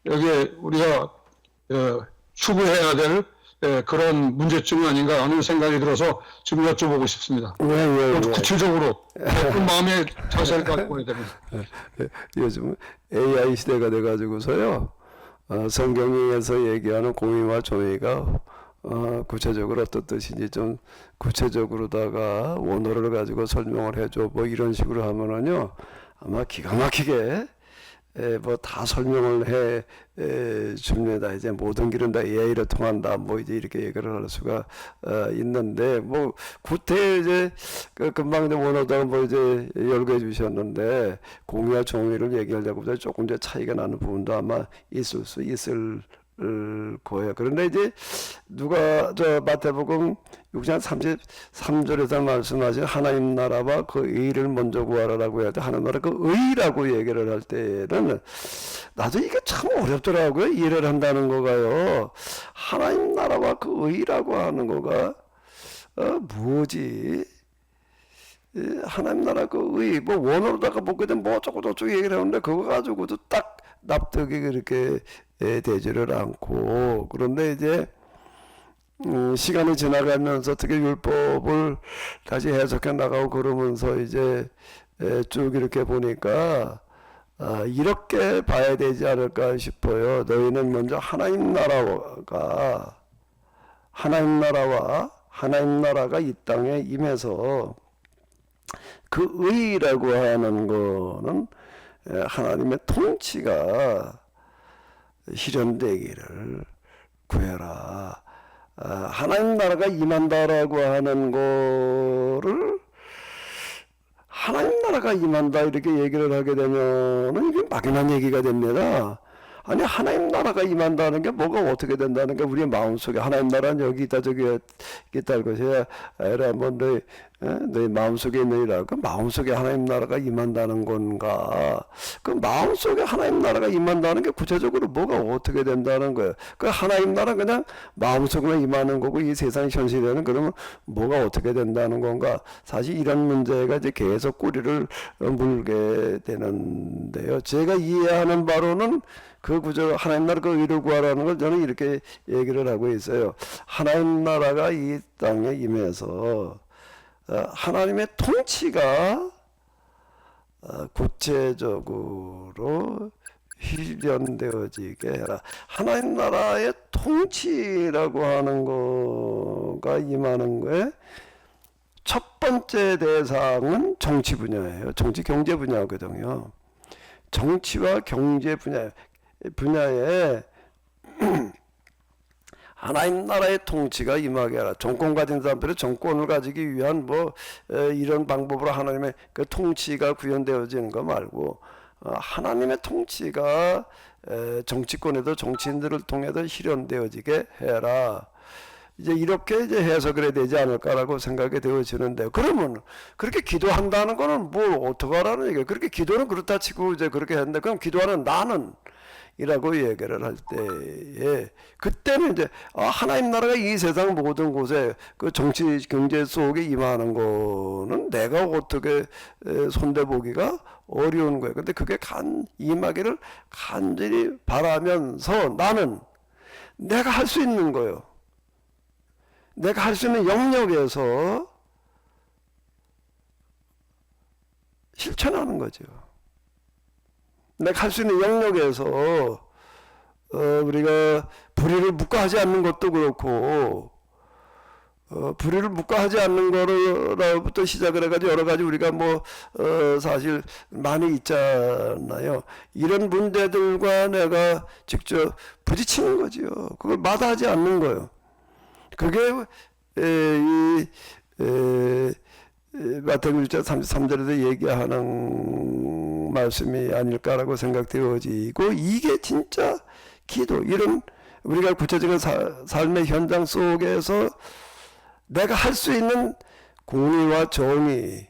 여기에 우리가 추구해야 될 그런 문제점이 아닌가 하는 생각이 들어서 지금 여쭤보고 싶습니다. 왜. 구체적으로 어떤 마음의 자세를 갖고 해야 됩니다. 요즘 AI 시대가 돼가지고서요. 성경에서 얘기하는 공의와 정의가 구체적으로 어떤 뜻인지 좀 구체적으로다가 원어를 가지고 설명을 해줘 뭐 이런 식으로 하면은요 아마 기가 막히게 뭐 다 설명을 해 줍니다. 이제 모든 길은 다 AI로 통한다. 뭐 이제 이렇게 얘기를 할 수가 있는데 뭐 구태 이제 금방 이제 원어다가 뭐 이제 열거해 주셨는데 공의와 정의를 얘기하려고 조금 이제 차이가 나는 부분도 아마 있을 수 있을 거예요. 그런데 이제 누가 마태복음 6장 33절에서 말씀하신 하나님 나라와 그 의를 먼저 구하라라고 해야 돼. 하나님 나라 그 의라고 얘기를 할 때는 나도 이게 참 어렵더라고요. 이해를 한다는 거가요. 하나님 나라와 그 의라고 하는 거가 뭐지? 하나님 나라 그 의, 뭐 원어로다가 보게 되면 뭐 어쩌고 저쩌고 얘기를 하는데 그거 가지고도 딱 납득이 그렇게 되지를 않고 그런데 이제 시간이 지나가면서 어떻게 율법을 다시 해석해 나가고 그러면서 이제 쭉 이렇게 보니까 이렇게 봐야 되지 않을까 싶어요. 너희는 먼저 하나님 나라와 하나님 나라가 이 땅에 임해서 그 의라고 하는 거는 하나님의 통치가 실현되기를 구해라. 하나님 나라가 임한다라고 하는 거를 하나님 나라가 임한다 이렇게 얘기를 하게 되면은 이게 막연한 얘기가 됩니다. 아니 하나님 나라가 임한다는 게 뭐가 어떻게 된다는 게 우리의 마음속에 하나님 나라는 여기 있다 저기 있다 것이 아니라 뭐 너희 마음속에 있는 이라 그 마음속에 하나님 나라가 임한다는 건가? 그 마음속에 하나님 나라가 임한다는 게 구체적으로 뭐가 어떻게 된다는 거예요? 그 하나님 나라 그냥 마음속에만 임하는 거고 이 세상 현실에는 그러면 뭐가 어떻게 된다는 건가? 사실 이런 문제가 이제 계속 꼬리를 물게 되는데요. 제가 이해하는 바로는 그 구절 하나님 나라 그 의를 구하라는 걸 저는 이렇게 얘기를 하고 있어요. 하나님 나라가 이 땅에 임해서 하나님의 통치가 구체적으로 실현되어지게 해라. 하나님 나라의 통치라고 하는 거가 임하는 거에 첫 번째 대상은 정치 분야예요. 정치 경제 분야거든요. 정치와 경제 분야에 하나님 나라의 통치가 임하게 하라. 정권 가진 사람들은 정권을 가지기 위한 이런 방법으로 하나님의 그 통치가 구현되어지는 거 말고 하나님의 통치가 정치권에도 정치인들을 통해서 실현되어지게 해라. 이제 이렇게 이제 해석을 해야 되지 않을까라고 생각이 되어지는데, 그러면 그렇게 기도한다는 거는 뭘 어떻게 하라는 얘기예요? 그렇게 기도는 그렇다 치고 이제 그렇게 했는데, 그럼 기도하는 나는 이라고 얘기를 할 때에 그때는 이제 하나님 나라가 이 세상 모든 곳에 그 정치 경제 속에 임하는 거는 내가 어떻게 손대보기가 어려운 거예요. 근데 그게 임하기를 간절히 바라면서 나는 내가 할 수 있는 거예요. 내가 할 수 있는 영역에서 실천하는 거죠. 내가 할 수 있는 영역에서 우리가 불의를 묵과하지 않는 것도 그렇고 불의를 묵과하지 않는 거로부터 시작을 해가지고 여러 가지 우리가 사실 많이 있잖아요. 이런 문제들과 내가 직접 부딪히는 거지요. 그걸 마다하지 않는 거예요. 그게 마태복음 1장 33절에서 얘기하는 말씀이 아닐까라고 생각되어지고, 이게 진짜 기도, 이런 우리가 구체적인 삶의 현장 속에서 내가 할 수 있는 공의와 정의,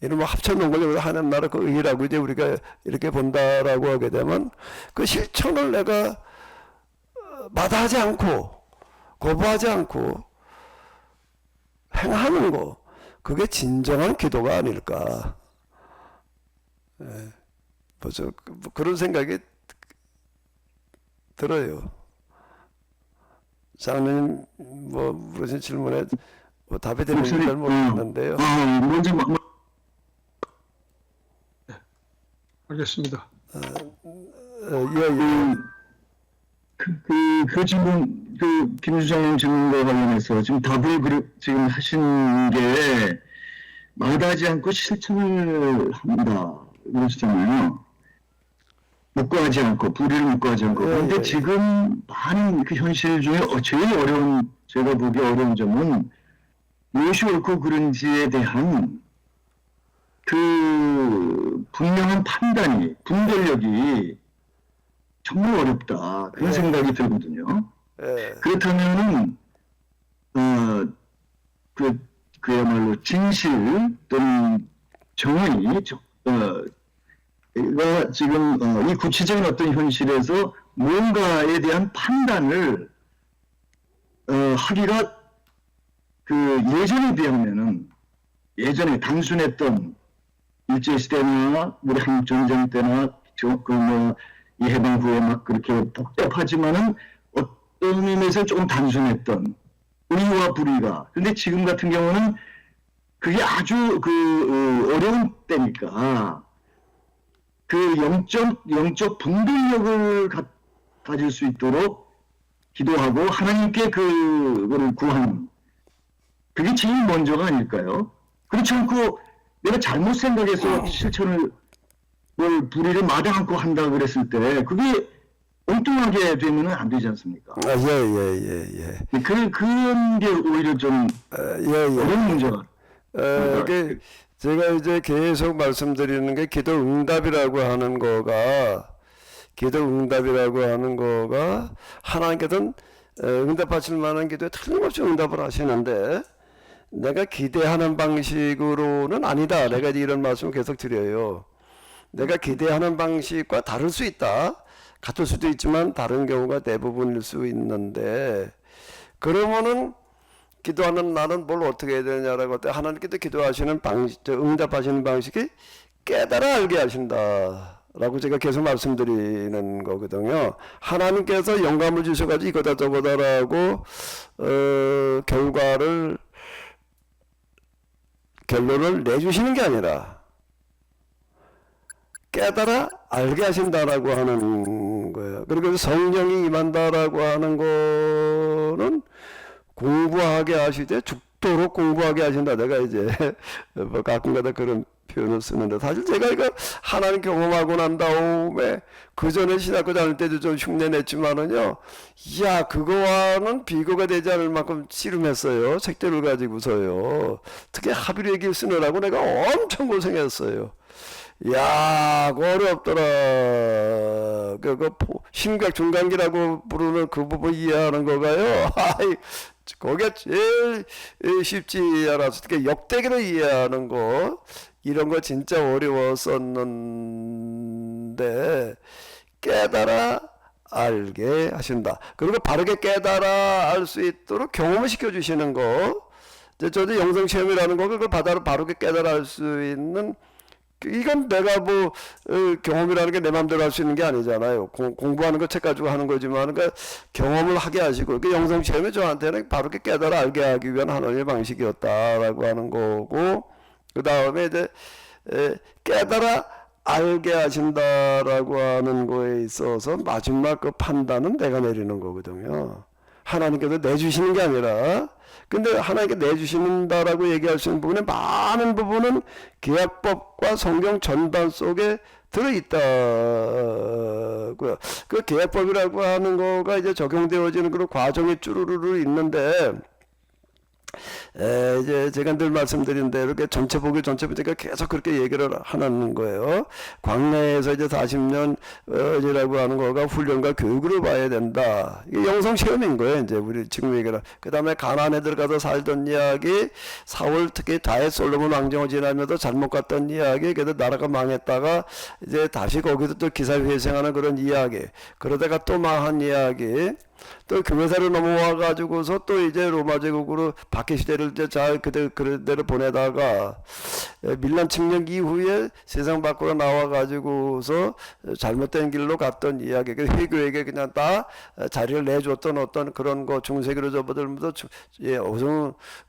이런 합쳐놓은 걸 하나님 나라 그 의라고 이제 우리가 이렇게 본다라고 하게 되면 그 실천을 내가 마다하지 않고 거부하지 않고 행하는 거, 그게 진정한 기도가 아닐까. 벌써 그런 생각이 들어요. 장로님 물으신 질문에 답이 되는지 잘 모르겠는데요. 먼저 알겠습니다. 그 질문, 김수장님 질문과 관련해서 지금 답을 지금 하신 게 마다하지 않고 실천을 합니다. 그러시잖아요. 묵과하지 않고, 불의를 묵과하지 않고. 그런데 지금 많은 그 현실 중에 제일 어려운, 제가 보기 어려운 점은 무엇이 옳고 그른지에 대한 그 분명한 판단이, 분별력이 정말 어렵다. 그런 생각이 들거든요. 그렇다면은, 그야말로 진실 또는 정의, 가 지금, 이 구체적인 어떤 현실에서 뭔가에 대한 판단을, 하기가 예전에 비하면은, 예전에 단순했던 일제시대나 우리 한국전쟁 때나 이 해방 후에 막 그렇게 복잡하지만은 어떤 의미에서 조금 단순했던 의와 불의가. 근데 지금 같은 경우는 그게 아주 어려운 때니까 영적 분별력을 가질 수 있도록 기도하고 하나님께 그거를 구하는, 그게 제일 먼저가 아닐까요? 그렇지 않고 내가 잘못 생각해서 실천을 불의를 마다않고 한다 그랬을 때 그게 엉뚱하게 되면 안 되지 않습니까? 예. 그런 게 오히려 좀 어려운 문제가. 제가 이제 계속 말씀드리는 게 기도 응답이라고 하는 거가 하나님께서는 응답하실 만한 기도에 틀림없이 응답을 하시는데, 내가 기대하는 방식으로는 아니다. 내가 이제 이런 말씀을 계속 드려요. 내가 기대하는 방식과 다를 수 있다. 같을 수도 있지만 다른 경우가 대부분일 수 있는데, 그러면은 기도하는 나는 뭘 어떻게 해야 되냐라고 할 때 하나님께서 기도하시는 방식, 응답하시는 방식이 깨달아 알게 하신다 라고 제가 계속 말씀드리는 거거든요. 하나님께서 영감을 주셔가지고 이거다 저거다라고 결론을 내주시는 게 아니라 깨달아 알게 하신다라고 하는 거예요. 그리고 성령이 임한다라고 하는 거는 공부하게 하시되 죽도록 공부하게 하신다. 내가 이제 뭐 가끔가다 그런 표현을 쓰는데, 사실 제가 이거 하나님 경험하고 난 다음에 그 전에 신학교 다닐 때도 좀 흉내냈지만은요, 이야 그거와는 비교가 되지 않을 만큼 씨름했어요. 책들을 가지고서요. 특히 합의례기 쓰느라고 내가 엄청 고생했어요. 야, 그거 어렵더라. 심각 중간기라고 부르는 그 부분 이해하는 거가요. 아이, 거기가 제일 쉽지 않아서 특히 역대기를 이해하는 거, 이런 거 진짜 어려웠었는데 깨달아 알게 하신다. 그리고 바르게 깨달아 알 수 있도록 경험을 시켜주시는 거. 저도 영성체험이라는 거, 그걸 바르게 깨달아 알 수 있는, 이건 내가 뭐 경험이라는 게 내 마음대로 할 수 있는 게 아니잖아요. 공부하는 거 책 가지고 하는 거지만, 그러니까 경험을 하게 하시고, 그 영성 체험이 저한테는 바르게 깨달아 알게 하기 위한 하나님의 방식이었다라고 하는 거고, 그 다음에 이제 깨달아 알게 하신다라고 하는 거에 있어서 마지막 그 판단은 내가 내리는 거거든요. 하나님께서 내주시는 게 아니라, 근데 하나님께 내주신다라고 얘기할 수 있는 부분의 많은 부분은 계약법과 성경 전반 속에 들어있다고요. 그 계약법이라고 하는 거가 이제 적용되어지는 그런 과정이 쭈루루루 있는데, 이제 제가 늘 말씀드린 대로 이렇게 전체 보기 계속 그렇게 얘기를 하는 거예요. 광야에서 이제 40년 이라고 하는 거가 훈련과 교육으로 봐야 된다. 이게 영성 체험인 거예요. 이제 우리 지금 얘기를. 그 다음에 가나안에 들어가서 살던 이야기, 사울 특히 다윗 솔로몬 왕정을 지나면서 잘못 갔던 이야기, 그래도 나라가 망했다가 이제 다시 거기서 또 기사회생하는 그런 이야기, 그러다가 또 망한 이야기, 또 교회사로 넘어와 가지고서 또 이제 로마 제국으로 박해 시대를 이제 잘 그대로 보내다가 밀란 침략 이후에 세상 밖으로 나와 가지고서 잘못된 길로 갔던 이야기, 회교에게 그냥 다 자리를 내줬던 어떤 그런 거 중세기로 접어들면서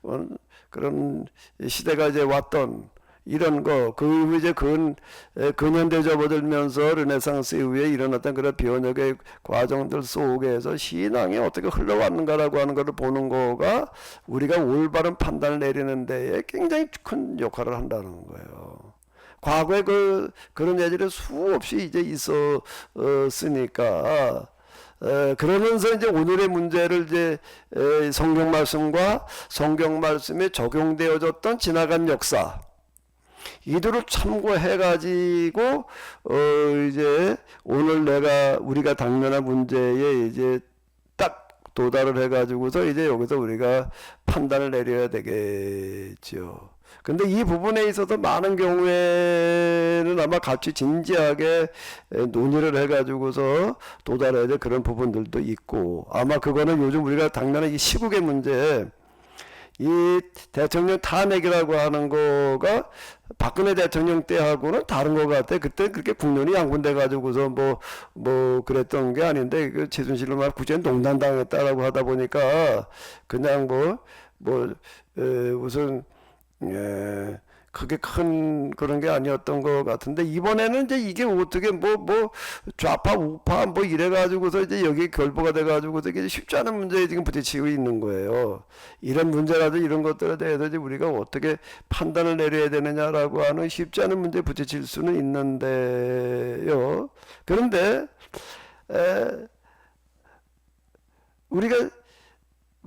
어느 그런 시대가 이제 왔던 이런 거, 그 이후 이제 근현대 접어들면서 르네상스 이후에 일어났던 그런 변혁의 과정들 속에서 신앙이 어떻게 흘러왔는가라고 하는 것을 보는 거가 우리가 올바른 판단을 내리는 데에 굉장히 큰 역할을 한다는 거예요. 과거에 그런 예들이 수없이 이제 있었으니까, 그러면서 이제 오늘의 문제를 이제 성경 말씀과 성경 말씀에 적용되어졌던 지나간 역사, 이들을 참고해 가지고 이제 오늘 우리가 당면한 문제에 이제 딱 도달을 해 가지고서 이제 여기서 우리가 판단을 내려야 되겠죠. 근데 이 부분에 있어서 많은 경우에는 아마 같이 진지하게 논의를 해 가지고서 도달해야 될 그런 부분들도 있고, 아마 그거는 요즘 우리가 당면한 이 시국의 문제, 이 대통령 탄핵이라고 하는 거가 박근혜 대통령 때하고는 다른 것 같아. 그때 그렇게 국론이 양분돼 가지고서 뭐 그랬던 게 아닌데, 그 최순실로 말 굳이 농단당했다라고 하다 보니까 그냥 무슨 크게 큰 그런 게 아니었던 것 같은데, 이번에는 이제 이게 어떻게 좌파 우파 이래 가지고서 이제 여기 결부가 돼 가지고서 이게 쉽지 않은 문제에 지금 부딪히고 있는 거예요. 이런 문제라도 이런 것들에 대해서 이제 우리가 어떻게 판단을 내려야 되느냐라고 하는 쉽지 않은 문제에 부딪힐 수는 있는데요. 그런데 우리가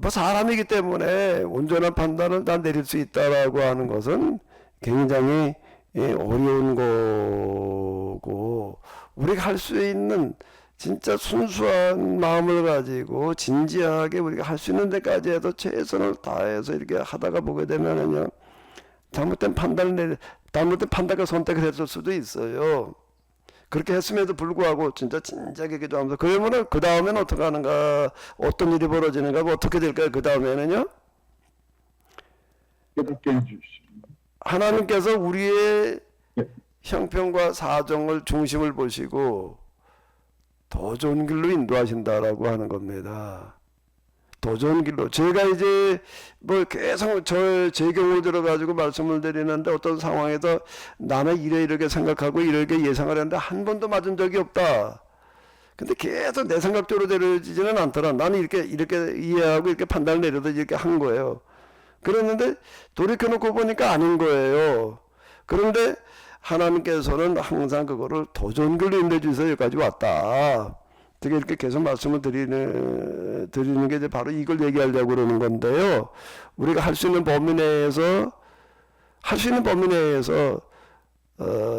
사람이기 때문에 온전한 판단을 다 내릴 수 있다라고 하는 것은 굉장히 어려운 거고, 우리가 할 수 있는 진짜 순수한 마음을 가지고 진지하게 우리가 할 수 있는 데까지 해도 최선을 다해서 이렇게 하다가 보게 되면은요, 잘못된 판단과 선택을 했을 수도 있어요. 그렇게 했음에도 불구하고 진짜 진지하게 기도하면서, 그러면은 그 다음에는 어떻게 하는가, 어떤 일이 벌어지는가, 뭐 어떻게 될까요? 그 다음에는요, 깨닫게 해주십시오. 하나님께서 우리의 네. 형편과 사정을 중심을 보시고 더 좋은 길로 인도하신다라고 하는 겁니다. 더 좋은 길로. 제가 이제 뭐 계속 제 경우 들어가지고 말씀을 드리는데, 어떤 상황에서 나는 이렇게 생각하고 이렇게 예상을 했는데 한 번도 맞은 적이 없다. 근데 계속 내 생각대로 되어지지는 않더라. 나는 이렇게 이해하고 이렇게 판단을 내려도 이렇게 한 거예요. 그랬는데 돌이켜놓고 보니까 아닌 거예요. 그런데 하나님께서는 항상 그거를 더 좋은 길로 인도해 주셔서 여기까지 왔다. 되게 이렇게 계속 말씀을 드리는 게 이제 바로 이걸 얘기하려고 그러는 건데요. 우리가 할 수 있는 범위 내에서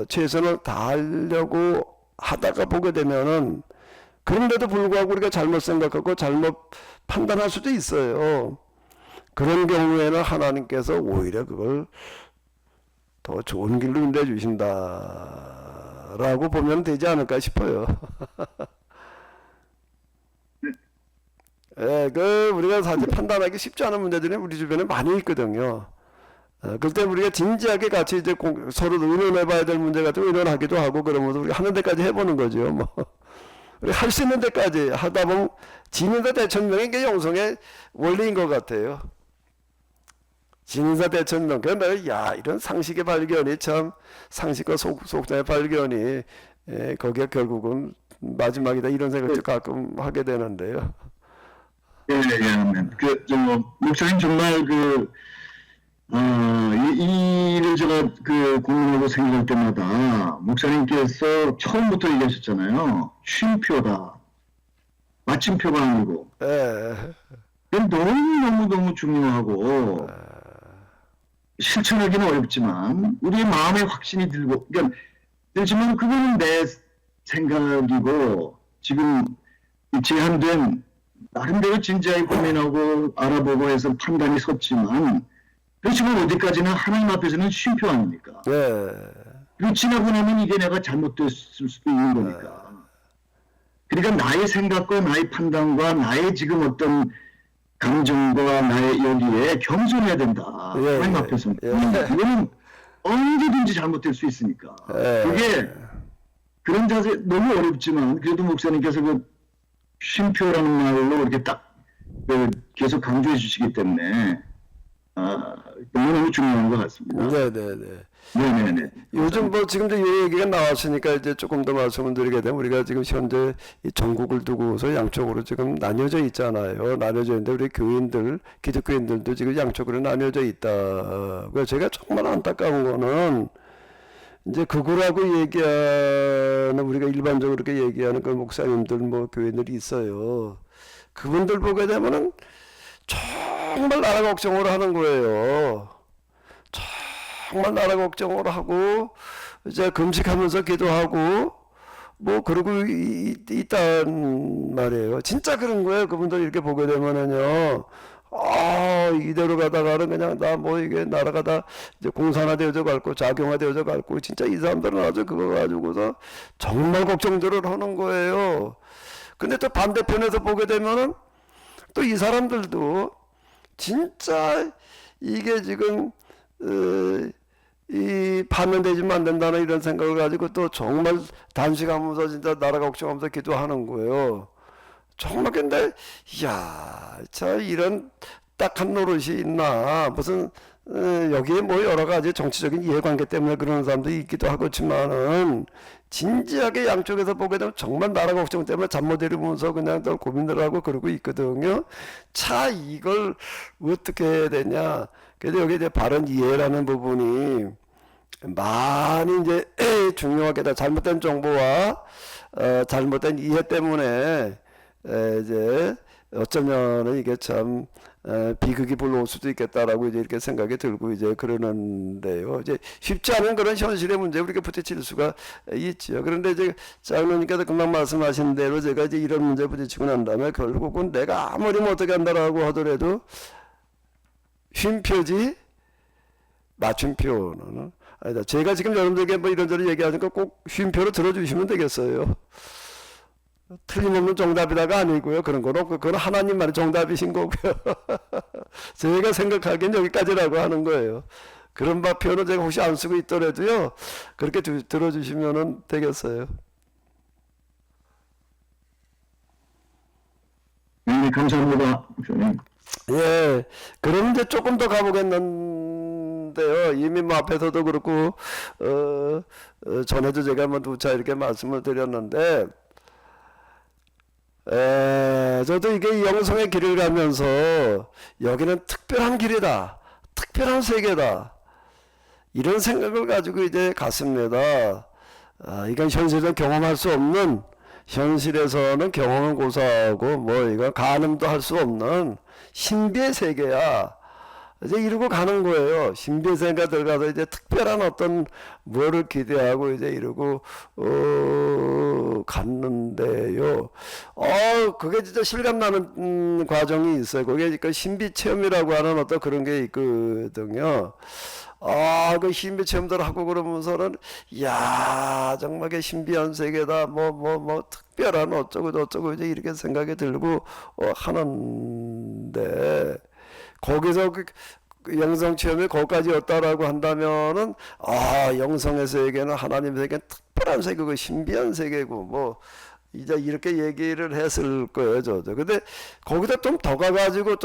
최선을 다하려고 하다가 보게 되면은, 그런데도 불구하고 우리가 잘못 생각하고 잘못 판단할 수도 있어요. 그런 경우에는 하나님께서 오히려 그걸 더 좋은 길로 인도해 주신다라고 보면 되지 않을까 싶어요. 예, 우리가 사실 판단하기 쉽지 않은 문제들이 우리 주변에 많이 있거든요. 그때 우리가 진지하게 같이 이제 서로 의논해 봐야 될 문제 같은 거 의논하기도 하고, 그러면서 우리가 하는 데까지 해보는 거죠. 뭐. 우리 할 수 있는 데까지 하다 보면 진인사 대천명이 게 영성의 원리인 것 같아요. 진인사 대천명. 그런데 이런 상식의 발견이 참, 상식과 속장의 발견이, 거기가 결국은 마지막이다, 이런 생각도 가끔 하게 되는데요. 예, 아멘. 목사님 정말 이 일을 제가 고민하고 생각할 때마다 목사님께서 처음부터 얘기하셨잖아요. 쉼표다. 마침표가 아니고. 예. 너무 중요하고, 실천하기는 어렵지만, 우리의 마음에 확신이 들지만, 그거는 내 생각이고, 지금 제한된, 나름대로 진지하게 고민하고 알아보고 해서 판단이 섰지만, 그렇지만 어디까지나 하나님 앞에서는 쉼표 아닙니까? 예. 그리고 지나고 나면 이게 내가 잘못됐을 수도 있는 거니까. 그러니까 나의 생각과 나의 판단과 나의 지금 어떤 감정과 나의 여기에 겸손해야 된다. 예, 하나님 예, 앞에서는. 예. 이거는 언제든지 잘못될 수 있으니까. 예. 그게 그런 자세 너무 어렵지만, 그래도 목사님께서 쉼표라는 말로 이렇게 딱 계속 강조해 주시기 때문에 너무 중요한 것 같습니다. 네네네. 네네네. 요즘 뭐 지금도 이 얘기가 나왔으니까 이제 조금 더 말씀을 드리게 되면, 우리가 지금 현재 이 전국을 두고서 양쪽으로 지금 나뉘어져 있잖아요. 나뉘어져 있는데 우리 교인들, 기독교인들도 지금 양쪽으로 나뉘어져 있다. 그래서 제가 정말 안타까운 거는, 이제 극우라고 얘기하는, 우리가 일반적으로 이렇게 얘기하는 그 목사님들, 뭐 교인들이 있어요. 그분들 보게 되면은 정말 나라 걱정을 하는 거예요. 정말 나라 걱정을 하고, 이제 금식하면서 기도하고, 뭐 그러고 있단 말이에요. 진짜 그런 거예요. 그분들 이렇게 보게 되면은요, 이대로 가다가는 그냥 이게 나라가 다 이제 공산화되어져 갈고 작용화되어져 갈고, 진짜 이 사람들은 아주 그거 가지고서 정말 걱정들을 하는 거예요. 근데 또 반대편에서 보게 되면은 또 이 사람들도 진짜 이게 지금 이 파면되지만 안 된다는 이런 생각을 가지고 또 정말 단식하면서 진짜 나라 걱정하면서 기도하는 거예요. 정말. 근데 참 이런 딱한 노릇이 있나. 무슨 여기에 뭐 여러 가지 정치적인 이해관계 때문에 그러는 사람도 있기도 하겠지만은, 진지하게 양쪽에서 보게 되면 정말 나라 걱정 때문에 잠 못 이루면서 그냥 또 고민을 하고 그러고 있거든요. 이걸 어떻게 해야 되냐. 그래서 여기 이제 바른 이해라는 부분이 많이 이제 중요하게, 잘못된 정보와 잘못된 이해 때문에 이제 어쩌면은 이게 참 비극이 불러올 수도 있겠다라고 이제 이렇게 생각이 들고 이제 그러는데요. 이제 쉽지 않은 그런 현실의 문제 우리가 부딪힐 수가 있죠. 그런데 이제 장로님께서 금방 말씀하신 대로 제가 이제 이런 문제 부딪히고 난 다음에 결국은 내가 아무리 못하게 한다라고 하더라도 쉼표지 맞춤표는 아니다. 제가 지금 여러분들에게 뭐 이런저런 얘기하니까 꼭 쉼표로 들어주시면 되겠어요. 틀림없는 정답이다가 아니고요. 그런 건 없고 그건 하나님만의 정답이신 거고요. 제가 생각하기엔 여기까지라고 하는 거예요. 그런 바 표현을 제가 혹시 안 쓰고 있더라도요. 그렇게 들어주시면 되겠어요. 네, 감사합니다. 목사님. 예, 그럼 이제 조금 더 가보겠는데요. 이미 뭐 앞에서도 그렇고 전에도 제가 뭐 누차 이렇게 말씀을 드렸는데 저도 이게 영성의 길을 가면서 여기는 특별한 길이다, 특별한 세계다 이런 생각을 가지고 이제 갔습니다. 이건 현실에서 경험할 수 없는, 현실에서는 경험은 고사하고 뭐 이건 가늠도 할 수 없는 신비의 세계야. 이제 이러고 가는 거예요. 신비의 세계가 들어가서 이제 특별한 어떤 뭐를 기대하고 이제 이러고 갔는데요. 그게 진짜 실감나는 과정이 있어요. 그게 그 신비 체험이라고 하는 어떤 그런 게 있거든요. 그 신비 체험들 하고 그러면서는, 야, 정말 그 신비한 세계다, 뭐, 특별한 어쩌고 저쩌고 이제 이렇게 생각이 들고, 하는데, 거기서 그 영성 체험이 거기까지였다라고 한다면은, 영성의 세계는 하나님의 세계는 특별한 세계고, 신비한 세계고, 뭐, 이제 이렇게 얘기를 했을 거예요, 저도. 근데 거기다 좀 더 가가지고,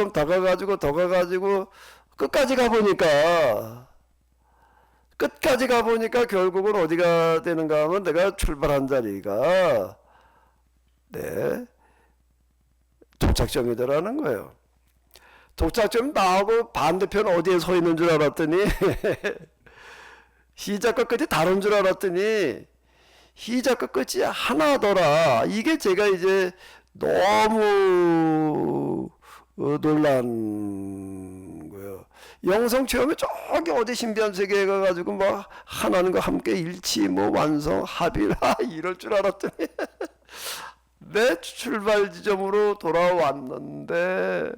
끝까지 가보니까 결국은 어디가 되는가 하면 내가 출발한 자리가 도착점이더라는 거예요. 도착점 나오고 반대편 어디에 서 있는 줄 알았더니 시작과 끝이 다른 줄 알았더니 시작과 끝이 하나더라. 이게 제가 이제 너무 놀란 거예요. 영성 체험에 저기 어디 신비한 세계에 가가지고 뭐 하나님과 함께 일치, 뭐 완성, 합일하 이럴 줄 알았더니 내 출발 지점으로 돌아왔는데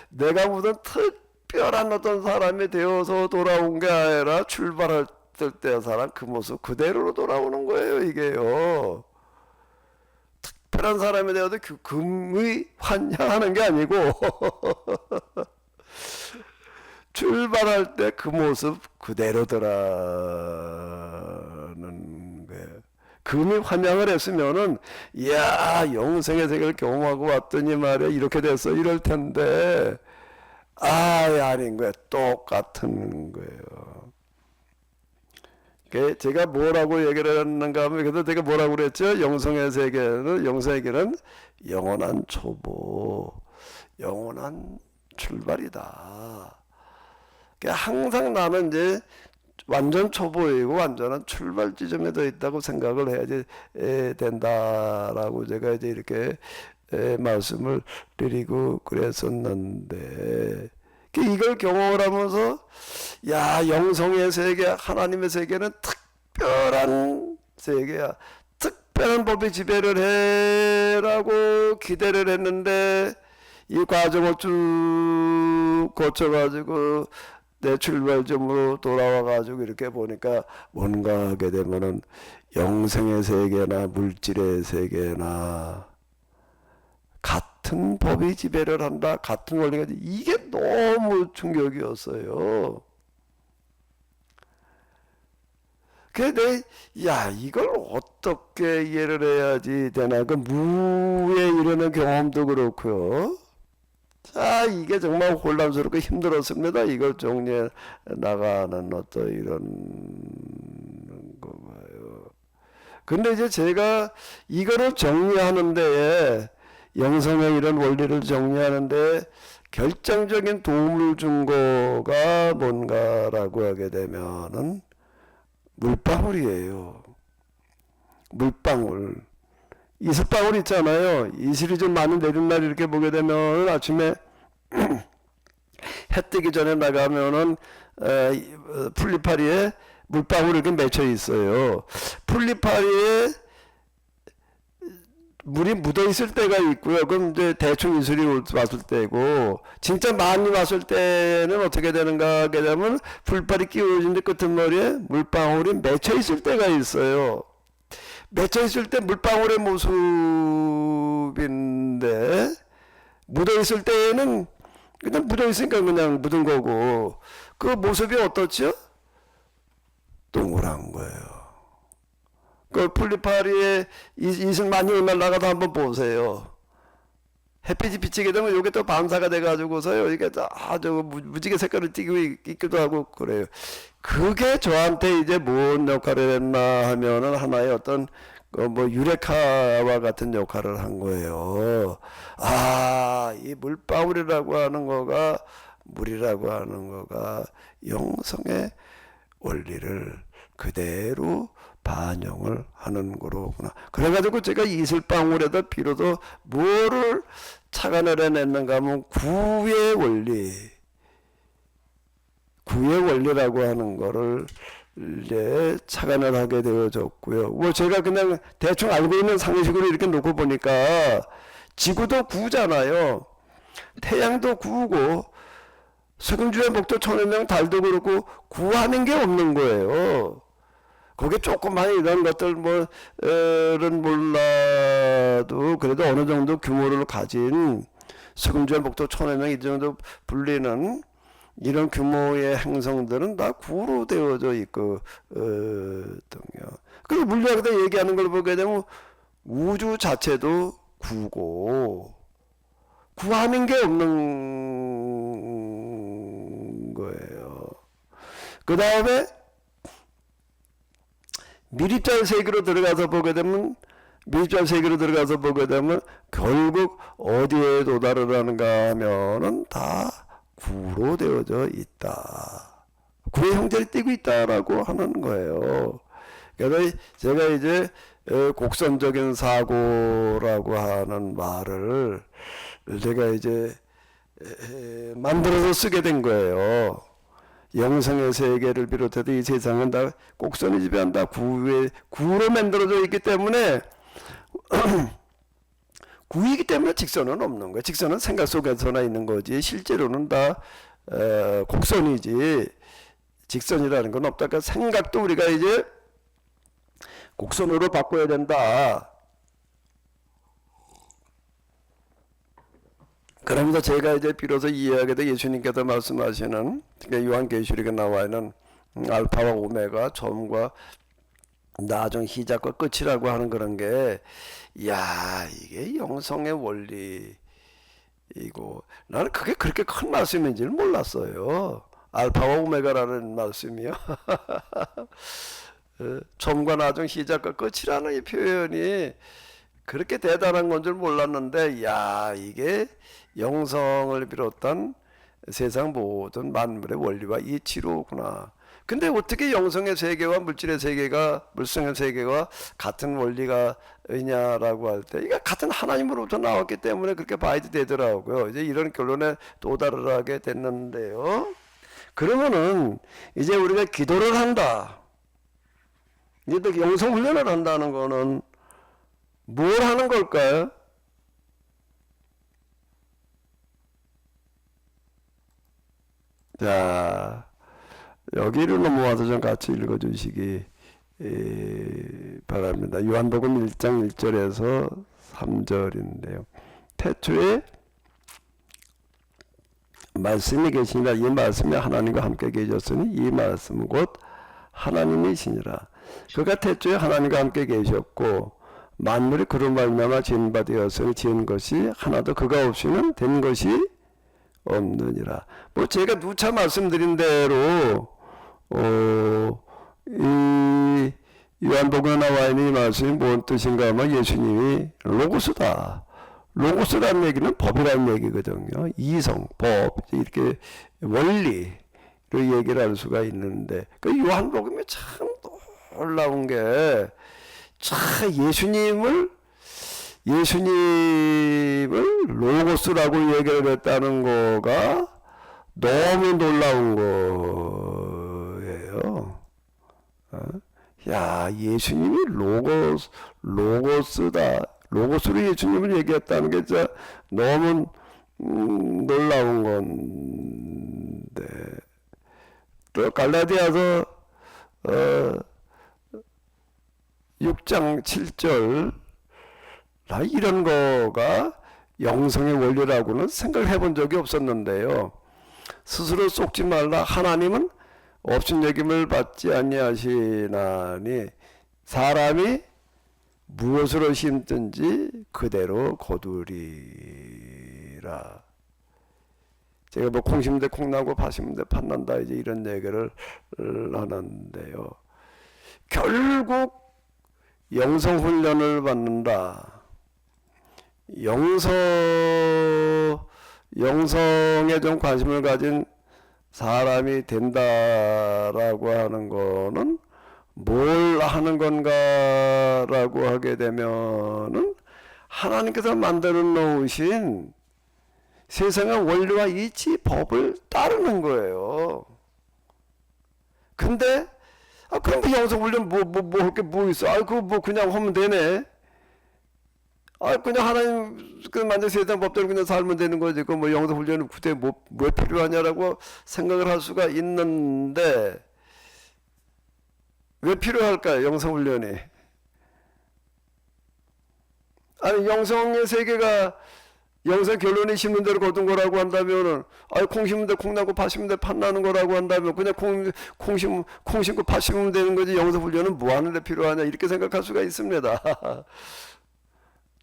내가 무슨 특별한 어떤 사람이 되어서 돌아온 게 아니라 출발할 때 사람 그 모습 그대로로 돌아오는 거예요. 이게요. 특별한 사람이 되어도 금이 환영하는 게 아니고 출발할 때 그 모습 그대로더라는 거예요. 금이 환영을 했으면은, 이야, 영생의 세계를 경험하고 왔더니 말이야 이렇게 됐어 이럴 텐데, 아닌 거야. 똑같은 거예요. 제가 뭐라고 얘기를 했는가 하면, 그래서 제가 뭐라고 그랬죠? 영성의 세계는 영원한 초보, 영원한 출발이다. 항상 나는 이제 완전 초보이고 완전한 출발 지점에 더 있다고 생각을 해야지 된다라고 제가 이제 이렇게 말씀을 드리고 그랬었는데, 이걸 경험을 하면서, 야, 영성의 세계, 하나님의 세계는 특별한 세계야. 특별한 법이 지배를 해라고 기대를 했는데, 이 과정을 쭉 거쳐가지고 내 출발점으로 돌아와가지고 이렇게 보니까 뭔가 하게 되면은 영생의 세계나 물질의 세계나 같은 법이 지배를 한다, 같은 원리가, 이게 너무 충격이었어요. 그래, 이걸 어떻게 이해를 해야지 되나. 그 무에 이르는 경험도 그렇고요. 이게 정말 혼란스럽고 힘들었습니다. 이걸 정리해 나가는 어떤 이런 거 봐요. 근데 이제 제가 이거를 정리하는데, 영성의 이런 원리를 정리하는데 결정적인 도움을 준 거가 뭔가라고 하게 되면은 물방울이에요. 물방울. 이슬방울 있잖아요. 이슬이 좀 많이 내린 날 이렇게 보게 되면 아침에 해 뜨기 전에 나가면은 풀리파리에 물방울이 이렇게 맺혀 있어요. 풀리파리에 물이 묻어 있을 때가 있고요. 그럼 이제 대충 이슬이 왔을 때고, 진짜 많이 왔을 때는 어떻게 되는가 하게 되면 풀파리 끼워진 데 끄트머리에 물방울이 맺혀 있을 때가 있어요. 맺혀 있을 때 물방울의 모습인데, 묻어 있을 때는 그냥 묻어 있으니까 그냥 묻은 거고, 그 모습이 어떻죠? 동그란 거예요. 그 풀리파리에 이슬 많이 오면 나가서 한번 보세요. 햇빛이 비치게 되면 이게 또 반사가 돼가지고서요, 이게 저거 무지개 색깔을 띠고 있기도 하고 그래요. 그게 저한테 이제 뭔 역할을 했나 하면은 하나의 어떤 뭐 유레카와 같은 역할을 한 거예요. 아, 이 물방울이라고 하는 거가, 물이라고 하는 거가 영성의 원리를 그대로 반영을 하는 거로구나. 그래가지고 제가 이슬방울에다 비로소 뭐를 착안해냈는가 하면 구의 원리, 구의 원리라고 하는 거를 이제 착안을 하게 되어졌고요. 뭐 제가 그냥 대충 알고 있는 상식으로 이렇게 놓고 보니까 지구도 구잖아요. 태양도 구고 석음주의 목도 천운명 달도 그렇고 구하는 게 없는 거예요. 거기 조그만 이런 것들 뭐는 몰라도 그래도 어느 정도 규모를 가진 석음주의 목도 천운명 이 정도 불리는 이런 규모의 행성들은 다 구로 되어져 있거든요. 그리고 물리학에서 얘기하는 걸 보게 되면 우주 자체도 구고 구하는 게 없는 거예요. 그 다음에 미립자의 세계로 들어가서 보게 되면 결국 어디에 도달을 하는가 하면은 다 구로 되어져 있다. 구의 형제를 띠고 있다라고 하는 거예요. 그래서 제가 이제 곡선적인 사고라고 하는 말을 제가 이제 만들어서 쓰게 된 거예요. 영성의 세계를 비롯해서 이 세상은 다 곡선이 지배한다. 구로 만들어져 있기 때문에 구이기 때문에 직선은 없는 거예요. 직선은 생각 속에서나 있는 거지 실제로는 다 곡선이지 직선이라는 건 없다. 그러니까 생각도 우리가 이제 곡선으로 바꿔야 된다. 그러면서 제가 이제 비로소 이해하게 돼 예수님께서 말씀하시는, 그러니까 요한계시록에 나와 있는 알파와 오메가, 처음과 나중 시작과 끝이라고 하는 그런 게, 야, 이게 영성의 원리이고, 나는 그게 그렇게 큰 말씀인지를 몰랐어요. 알파와 오메가라는 말씀이요. 처음과 나중 시작과 끝이라는 이 표현이 그렇게 대단한 건 줄 몰랐는데, 야, 이게 영성을 비롯한 세상 모든 만물의 원리와 이치로구나. 근데 어떻게 영성의 세계와 물질의 세계가, 물성의 세계가 같은 원리가 있냐라고 할 때, 이게 같은 하나님으로부터 나왔기 때문에 그렇게 봐야 되더라고요. 이제 이런 결론에 도달하게 됐는데요. 그러면은 이제 우리가 기도를 한다. 이제 또 영성 훈련을 한다는 거는 뭘 하는 걸까요? 자, 여기를 넘어와서 좀 같이 읽어주시기 바랍니다. 요한복음 1장 1절에서 3절인데요. 태초에 말씀이 계시니라. 이 말씀이 하나님과 함께 계셨으니 이 말씀은 곧 하나님이시니라. 그가 태초에 하나님과 함께 계셨고 만물이 그로 말미암아 지은 바 되었으니 지은 것이 하나도 그가 없이는 된 것이 없느니라. 뭐 제가 누차 말씀드린 대로 이 요한복음에 나와 있는 이 말씀이 뭔 뜻인가 하면 예수님이 로고스다. 로고스라는 얘기는 법이라는 얘기거든요. 이성, 법, 이렇게 원리로 얘기를 할 수가 있는데, 그 요한복음에 참 놀라운 게, 참 예수님을 예수님을 로고스라고 얘기를 했다는 거가 너무 놀라운 거예요. 야, 예수님이 로고스다. 로고스로 예수님을 얘기했다는 게 진짜 너무 놀라운 건데. 또 갈라디아서 6장 7절 이런 거가 영성의 원리라고는 생각을 해본 적이 없었는데요. 스스로 속지 말라. 하나님은 업신여김을 받지 아니하시나니 사람이 무엇으로 심든지 그대로 거두리라. 제가 뭐 콩 심는데 콩 나고 팥 심는데 팥 난다 이제 이런 얘기를 하는데요. 결국 영성 훈련을 받는다. 영성에 좀 관심을 가진 사람이 된다라고 하는 거는 뭘 하는 건가라고 하게 되면은 하나님께서 만들어 놓으신 세상의 원리와 이치 법을 따르는 거예요. 근데 그럼 그 영성훈련 할 게 뭐 있어? 그거 뭐 그냥 하면 되네. 그냥 하나님 그 만든 세상 법대로 그냥 살면 되는 거지. 그 뭐 영성훈련은 그때 왜 필요하냐라고 생각을 할 수가 있는데 왜 필요할까요? 영성훈련이. 아니 영성의 세계가 영성 결론이 심는 대로 거둔 거라고 한다면은 콩 심는 데 콩 나고 팥 심는 데 팥 나는 거라고 한다면 그냥 콩 심고 팥 심으면 되는 거지. 영성 훈련은 뭐 하는 데 필요하냐 이렇게 생각할 수가 있습니다.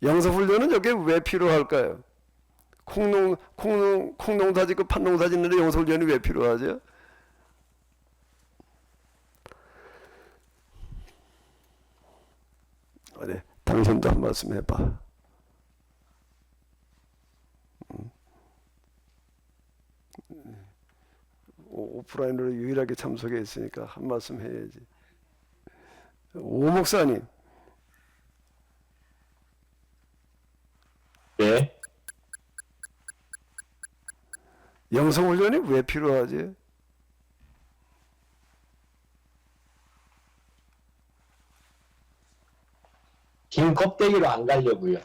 영성 훈련은 여기에 왜 필요할까요? 콩농사 짓고 팥농사 짓는데 영성 훈련이 왜 필요하죠? 어디 당신도 한 말씀 해봐. 오프라인으로 유일하게 참석해 있으니까 한 말씀 해야지. 오 목사님. 네. 영성훈련이 왜 필요하지? 긴 껍데기로 안 가려고요.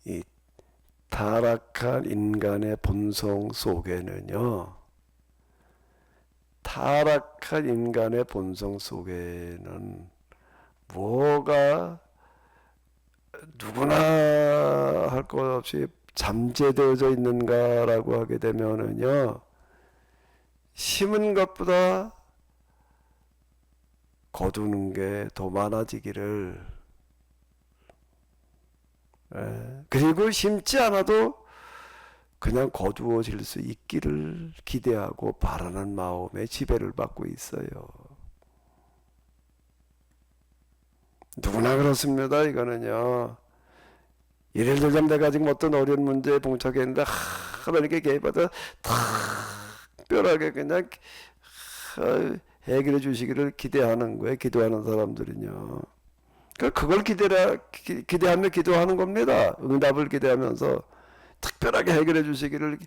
이 타락한 인간의 본성 속에는요. 타락한 인간의 본성 속에는 뭐가 누구나 할 것 없이 잠재되어져 있는가라고 하게 되면은요. 심은 것보다 거두는 게 더 많아지기를 그리고 심지 않아도 그냥 거두어질 수 있기를 기대하고 바라는 마음에 지배를 받고 있어요. 누구나 그렇습니다. 이거는요. 예를 들자면 내가 지금 어떤 어려운 문제에 봉착했는데 하나님께 개입하다 특별하게 그냥 해결해 주시기를 기대하는 거예요. 기도하는 사람들은요. 그걸 기대하며 기도하는 겁니다. 응답을 기대하면서 특별하게 해결해 주시기를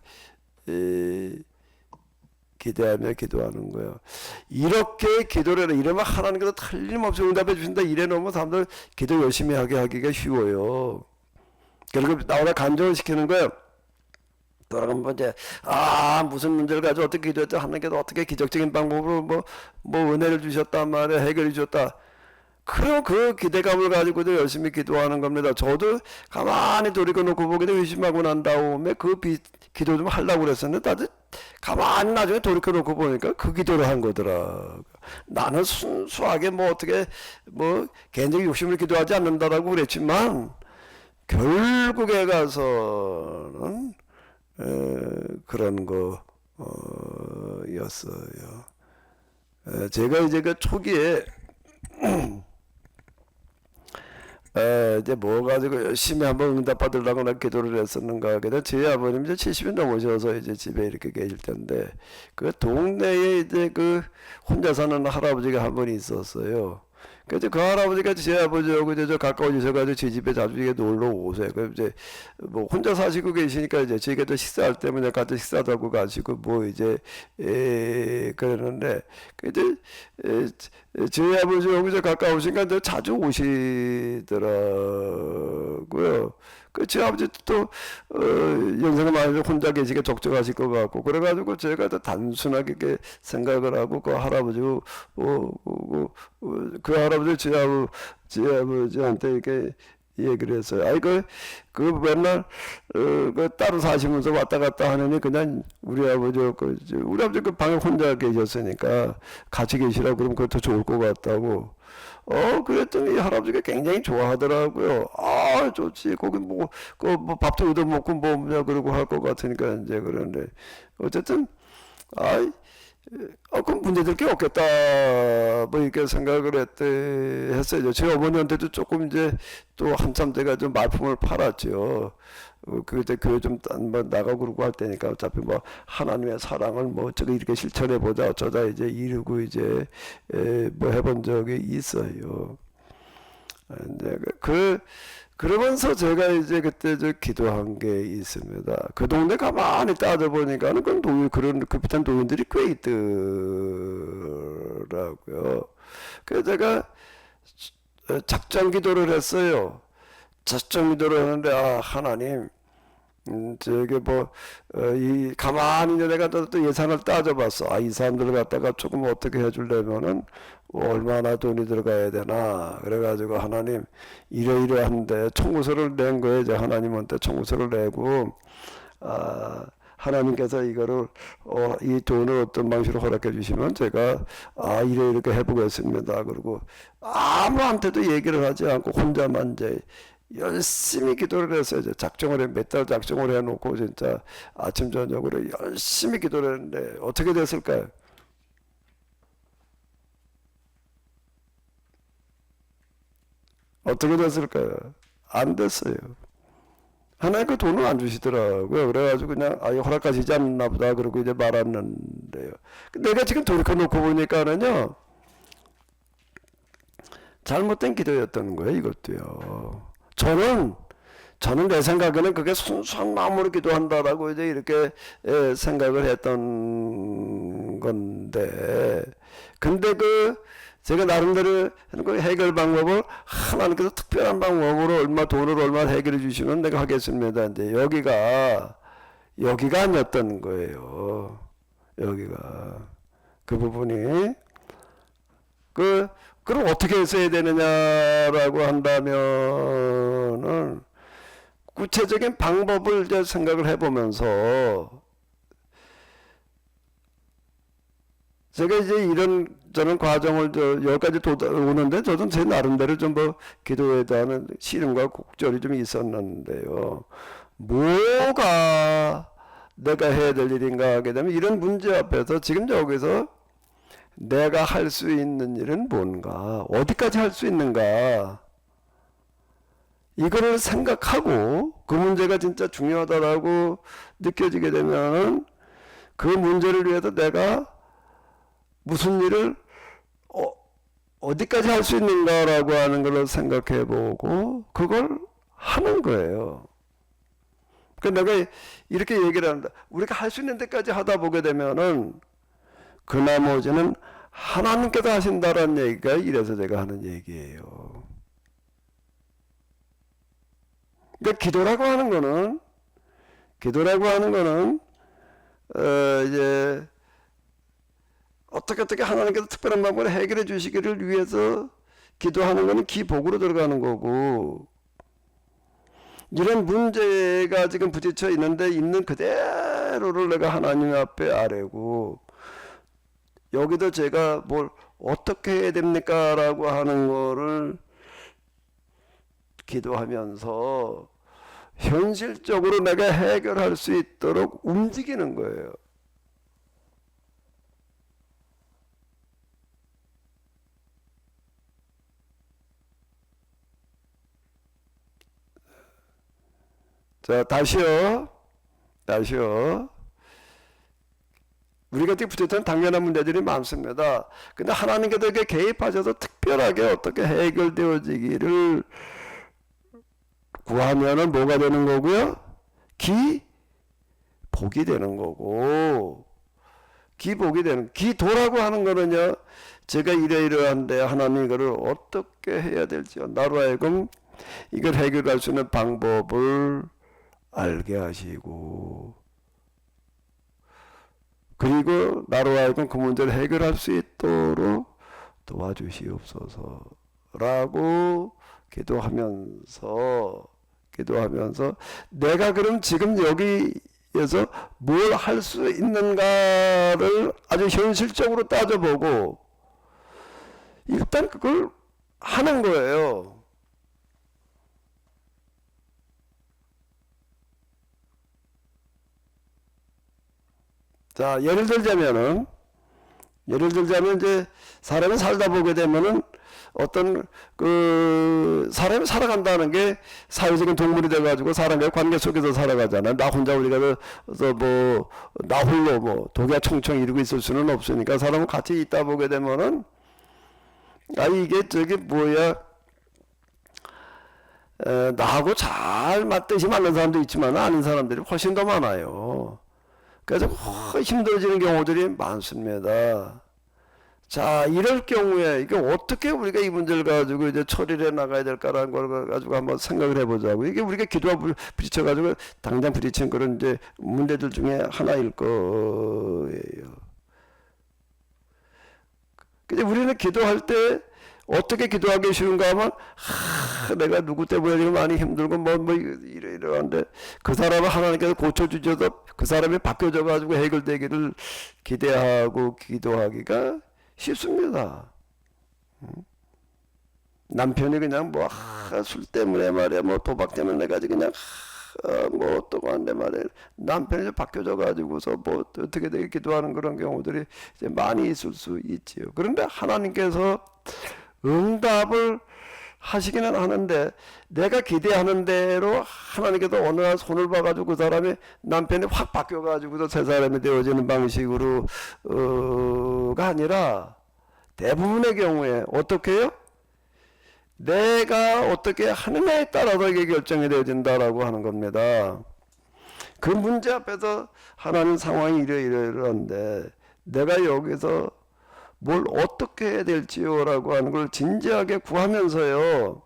기대하며 기도하는 거예요. 이렇게 기도를 해라. 이러면 하나님께서 틀림없이 응답해 주신다. 이래 놓으면 사람들 기도 열심히 하기가 쉬워요. 결국 나오나 간증을 시키는 거예요. 돌아가면 이제 무슨 문제를 가지고 어떻게 기도했다. 하나님께서 어떻게 기적적인 방법으로 뭐 은혜를 주셨단 말이야. 해결해 주셨다. 그럼 그 기대감을 가지고도 열심히 기도하는 겁니다. 저도 가만히 돌이켜놓고 보기도 의심하고 난 다음에 그 기도 좀 하려고 그랬었는데 다들 가만히 나중에 돌이켜놓고 보니까 그 기도를 한 거더라. 나는 순수하게 어떻게 개인적인 욕심을 기도하지 않는다라고 그랬지만 결국에 가서는 그런 거였어요. 제가 이제 그 초기에 이제 가지고 열심히 한번 응답 받으려고 난 기도를 했었는가 하게 돼. 저희 아버님 이제 70이 넘으셔서 이제 집에 이렇게 계실 텐데 그 동네에 이제 그 혼자 사는 할아버지가 한 분이 있었어요. 그래서 그 할아버지가 제 아버지하고 이제 저 가까워지셔가지고 제 집에 자주 이게 놀러 오세요. 그 이제 뭐 혼자 사시고 계시니까 이제 저희가 또 식사할 때면 같이 식사도 하고 가시고 뭐 이제 그러는데 그 이제 저희 아버지하고 이제 가까우시니까 이제 자주 오시더라고요. 그 제 아버지 또 연세가 많이 혼자 계시게 적적하실 것 같고 그래가지고 제가 더 단순하게 이렇게 생각을 하고 그 할아버지 그 할아버지 제 아버지한테 이렇게 얘기를 했어요. 아이 그 맨날 그 따로 사시면서 왔다 갔다 하느니 그냥 우리 아버지 그 방에 혼자 계셨으니까 같이 계시라고 그러면 그것도 좋을 것 같다고. 그랬더니 할아버지가 굉장히 좋아하더라고요. 아, 좋지. 거기 뭐 밥도 얻어 먹고 뭐냐 그러고 할 것 같으니까 이제 그런데 어쨌든 그럼 문제될 게 없겠다. 뭐 이렇게 생각을 했어요. 제 어머니한테도 조금 이제 또 한참 제가 좀 말품을 팔았죠. 그때 교회 좀 나가고 그러고 할 때니까 어차피 뭐 하나님의 사랑을 뭐 저기 이렇게 실천해 보자 어쩌다 이제 이루고 이제 뭐 해본 적이 있어요. 이제 그러면서 제가 이제 그때 저 기도한 게 있습니다. 그 동네 가만히 따져보니까는 그런 비슷한 노인들이 꽤 있더라고요. 그래서 제가 작정 기도를 했어요. 작정 기도를 하는데 하나님 저게 이 가만히 이제 내가 또 예산을 따져봤어. 이 사람들을 갖다가 조금 어떻게 해주려면은 얼마나 돈이 들어가야 되나. 그래가지고 하나님 이러이러한데 청구서를 낸 거예요. 이제 하나님한테 청구서를 내고 하나님께서 이거를 이 돈을 어떤 방식으로 허락해 주시면 제가 이렇게 해보겠습니다. 그리고 아무한테도 얘기를 하지 않고 혼자만 이제 열심히 기도를 했어요. 이제 몇 달 작정을 해놓고 진짜 아침 저녁으로 열심히 기도를 했는데 어떻게 됐을까요? 어떻게 됐을까요? 안 됐어요. 하나님 그 돈을 안 주시더라고요. 그래가지고 그냥 허락하시지 않나 보다 그러고 이제 말았는데요. 내가 지금 돌이켜놓고 보니까는요 잘못된 기도였던 거예요. 이것도요. 저는 내 생각에는 그게 순수한 마음으로 기도한다라고 이제 이렇게 생각을 했던 건데, 근데 제가 나름대로 그 해결 방법을 하나님께서 특별한 방법으로 돈을 얼마 해결해 주시면 내가 하겠습니다. 이제 여기가 아니었던 거예요. 여기가 그 부분이 그럼 어떻게 했어야 되느냐라고 한다면은 구체적인 방법을 이제 생각을 해보면서 제가 이제 저는 과정을 여기까지 오는데 저도 제 나름대로 좀 기도에 대한 씨름과 곡절이 좀 있었는데요. 뭐가 내가 해야 될 일인가 하게 되면 이런 문제 앞에서 지금 여기서 내가 할 수 있는 일은 뭔가, 어디까지 할 수 있는가, 이거를 생각하고 그 문제가 진짜 중요하다라고 느껴지게 되면은 그 문제를 위해서 내가 무슨 일을 어디까지 할 수 있는가라고 하는 걸 생각해 보고 그걸 하는 거예요. 그러니까 내가 이렇게 얘기를 합니다. 우리가 할 수 있는 데까지 하다 보게 되면은 그 나머지는 하나님께서 하신다라는 얘기가 이래서 제가 하는 얘기예요. 그러니까 기도라고 하는 거는 이제 어떻게 하나님께서 특별한 방법으로 해결해 주시기를 위해서 기도하는 거는 기복으로 들어가는 거고, 이런 문제가 지금 부딪혀 있는데 있는 그대로를 내가 하나님 앞에 아뢰고, 여기도 제가 뭘 어떻게 해야 됩니까? 라고 하는 거를 기도하면서 현실적으로 내가 해결할 수 있도록 움직이는 거예요. 자, 다시요. 우리가 붙였던 당연한 문제들이 많습니다. 근데 하나님께서 이렇게 개입하셔서 특별하게 어떻게 해결되어지기를 구하면은 뭐가 되는 거고요? 기복이 되는 거고, 기복이 되는, 기도라고 하는 거는요, 제가 이러이러한데 하나님 이거를 어떻게 해야 될지요. 나로 하여금 이걸 해결할 수 있는 방법을 알게 하시고, 그리고 나로 하여금 그 문제를 해결할 수 있도록 도와주시옵소서라고 기도하면서 내가 그럼 지금 여기에서 뭘 할 수 있는가를 아주 현실적으로 따져보고 일단 그걸 하는 거예요. 자, 예를 들자면 이제 사람이 살다 보게 되면은 어떤 그 사람이 살아간다는 게 사회적인 동물이 돼가지고 사람과의 관계 속에서 살아가잖아요. 나 혼자 우리가 그래서 뭐 나 홀로 뭐 독야 총총 이루고 있을 수는 없으니까 사람은 같이 있다 보게 되면은 이게 저기 뭐야 나하고 잘 맞듯이 맞는 사람도 있지만 아닌 사람들이 훨씬 더 많아요. 그래서 힘들어지는 경우들이 많습니다. 자, 이럴 경우에 이게 어떻게 우리가 이 문제를 가지고 이제 처리를 해 나가야 될까라는 걸 가지고 한번 생각을 해보자고. 이게 우리가 기도와 부딪혀가지고 당장 부딪힌 그런 이제 문제들 중에 하나일 거예요. 근데 우리는 기도할 때 어떻게 기도하기 쉬운가 하면 내가 누구 때문에 지금 많이 힘들고 뭐 이러한데 그 사람을 하나님께서 고쳐주셔서 그 사람이 바뀌어져 가지고 해결되기를 기대하고 기도하기가 쉽습니다. 남편이 그냥 뭐 술 때문에 말이야 뭐 도박 때문에 가지고 그냥 뭐 어떠고 한데 말이야 남편이 바뀌어져 가지고서 뭐 어떻게 되게 기도하는 그런 경우들이 이제 많이 있을 수 있지요. 그런데 하나님께서 응답을 하시기는 하는데 내가 기대하는 대로 하나님께서 어느 날 손을 봐가지고 그 사람이 남편이 확 바뀌어가지고서 새 사람이 되어지는 방식으로가 아니라 대부분의 경우에 어떻게 해요? 내가 어떻게 하느냐에 따라서 이게 결정이 되어진다라고 하는 겁니다. 그 문제 앞에서 하나님 상황이 이러이러한데 내가 여기서 뭘 어떻게 해야 될지요 라고 하는 걸 진지하게 구하면서요.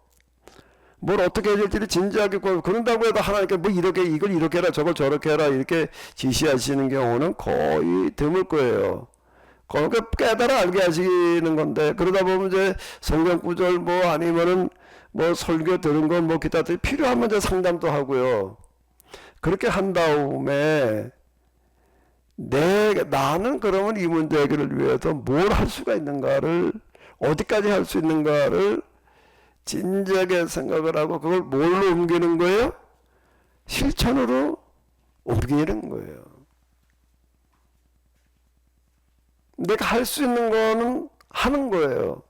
뭘 어떻게 해야 될지를 진지하게 구하고 그런다고 해도 하나님께 뭐 이렇게 이걸 이렇게 해라 저걸 저렇게 해라 이렇게 지시하시는 경우는 거의 드물 거예요. 그러니까 깨달아 알게 하시는 건데 그러다 보면 이제 성경 구절 뭐 아니면은 뭐 설교 들은 거 뭐 기타 들 필요하면 이제 상담도 하고요. 그렇게 한 다음에 나는 그러면 이 문제 해결을 위해서 뭘 할 수가 있는가를 어디까지 할 수 있는가를 진지하게 생각을 하고 그걸 뭘로 옮기는 거예요? 실천으로 옮기는 거예요. 내가 할 수 있는 거는 하는 거예요.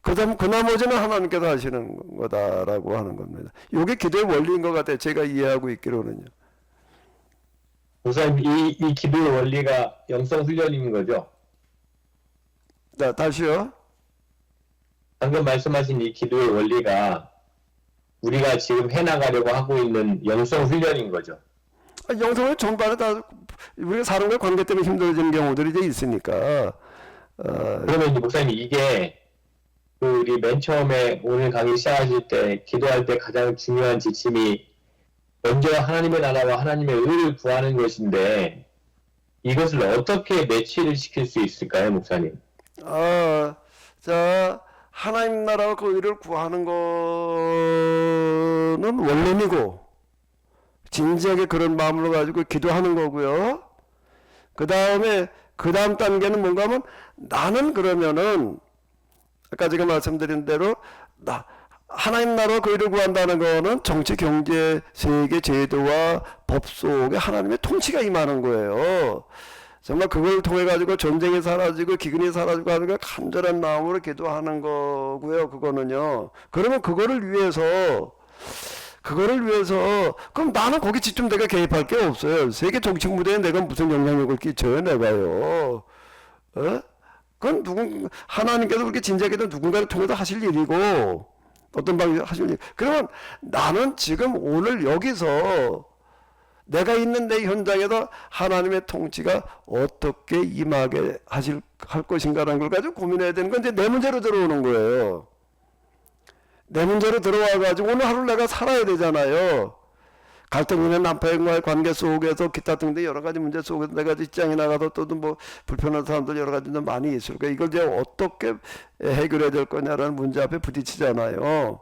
그 다음 그 나머지는 하나님께서 하시는 거다라고 하는 겁니다. 이게 기도의 원리인 것 같아요. 제가 이해하고 있기로는요. 목사님, 이 기도의 원리가 영성 훈련인 거죠? 자, 다시요. 방금 말씀하신 이 기도의 원리가 우리가 지금 해나가려고 하고 있는 영성 훈련인 거죠? 영성을 전반에 다 우리가 사람과 관계 때문에 힘들어지는 경우들이 이제 있으니까. 그러면 목사님 이게 우리 맨 처음에 오늘 강의 시작하실 때 기도할 때 가장 중요한 지침이 먼저 하나님의 나라와 하나님의 의를 구하는 것인데 이것을 어떻게 매치를 시킬 수 있을까요, 목사님? 자, 하나님 나라와 그 의를 구하는 거는 원론이고 진지하게 그런 마음으로 가지고 기도하는 거고요. 그 다음에 그 다음 단계는 뭔가 하면 나는 그러면은 아까 제가 말씀드린 대로 하나님 나라와 그 의를 구한다는 거는 정치, 경제, 세계, 제도와 법 속에 하나님의 통치가 임하는 거예요. 정말 그걸 통해 가지고 전쟁이 사라지고 기근이 사라지고 하는 걸 간절한 마음으로 기도하는 거고요. 그거는요. 그러면 그거를 위해서 그거를 위해서 그럼 나는 거기 직접 내가 개입할 게 없어요. 세계 정치 무대에 내가 무슨 영향력을 끼쳐요, 내가요. 어? 그건 하나님께서 그렇게 진작에도 누군가를 통해서 하실 일이고 어떤 방식으로 하실 일. 그러면 나는 지금 오늘 여기서 내가 있는 내 현장에서 하나님의 통치가 어떻게 임하게 할 것인가라는 걸 가지고 고민해야 되는 건 이제 내 문제로 들어오는 거예요. 내 문제로 들어와가지고 오늘 하루 내가 살아야 되잖아요. 갈등 있는 남편과의 관계 속에서 기타 등등 여러 가지 문제 속에서 내가 직장에 나가서 또 뭐 불편한 사람들 여러 가지 많이 있을 거예요. 이걸 이제 어떻게 해결해야 될 거냐라는 문제 앞에 부딪히잖아요.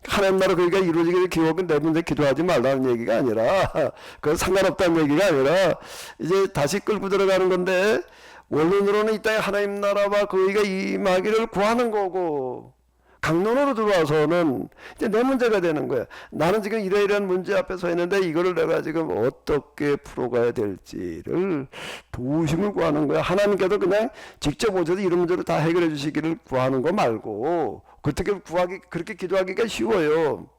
하나님 나라 그러니까 이루어지게 기억은 내 문제 기도하지 말라는 얘기가 아니라 그건 상관없다는 얘기가 아니라 이제 다시 끌고 들어가는 건데 원론으로는 이 땅에 하나님 나라와 그의가 임하기를 구하는 거고 강론으로 들어와서는 이제 내 문제가 되는 거야. 나는 지금 이러이러한 문제 앞에 서 있는데 이거를 내가 지금 어떻게 풀어가야 될지를 도우심을 구하는 거야. 하나님께서 그냥 직접 오셔서 이런 문제를 다 해결해 주시기를 구하는 거 말고 그렇게 기도하기가 쉬워요.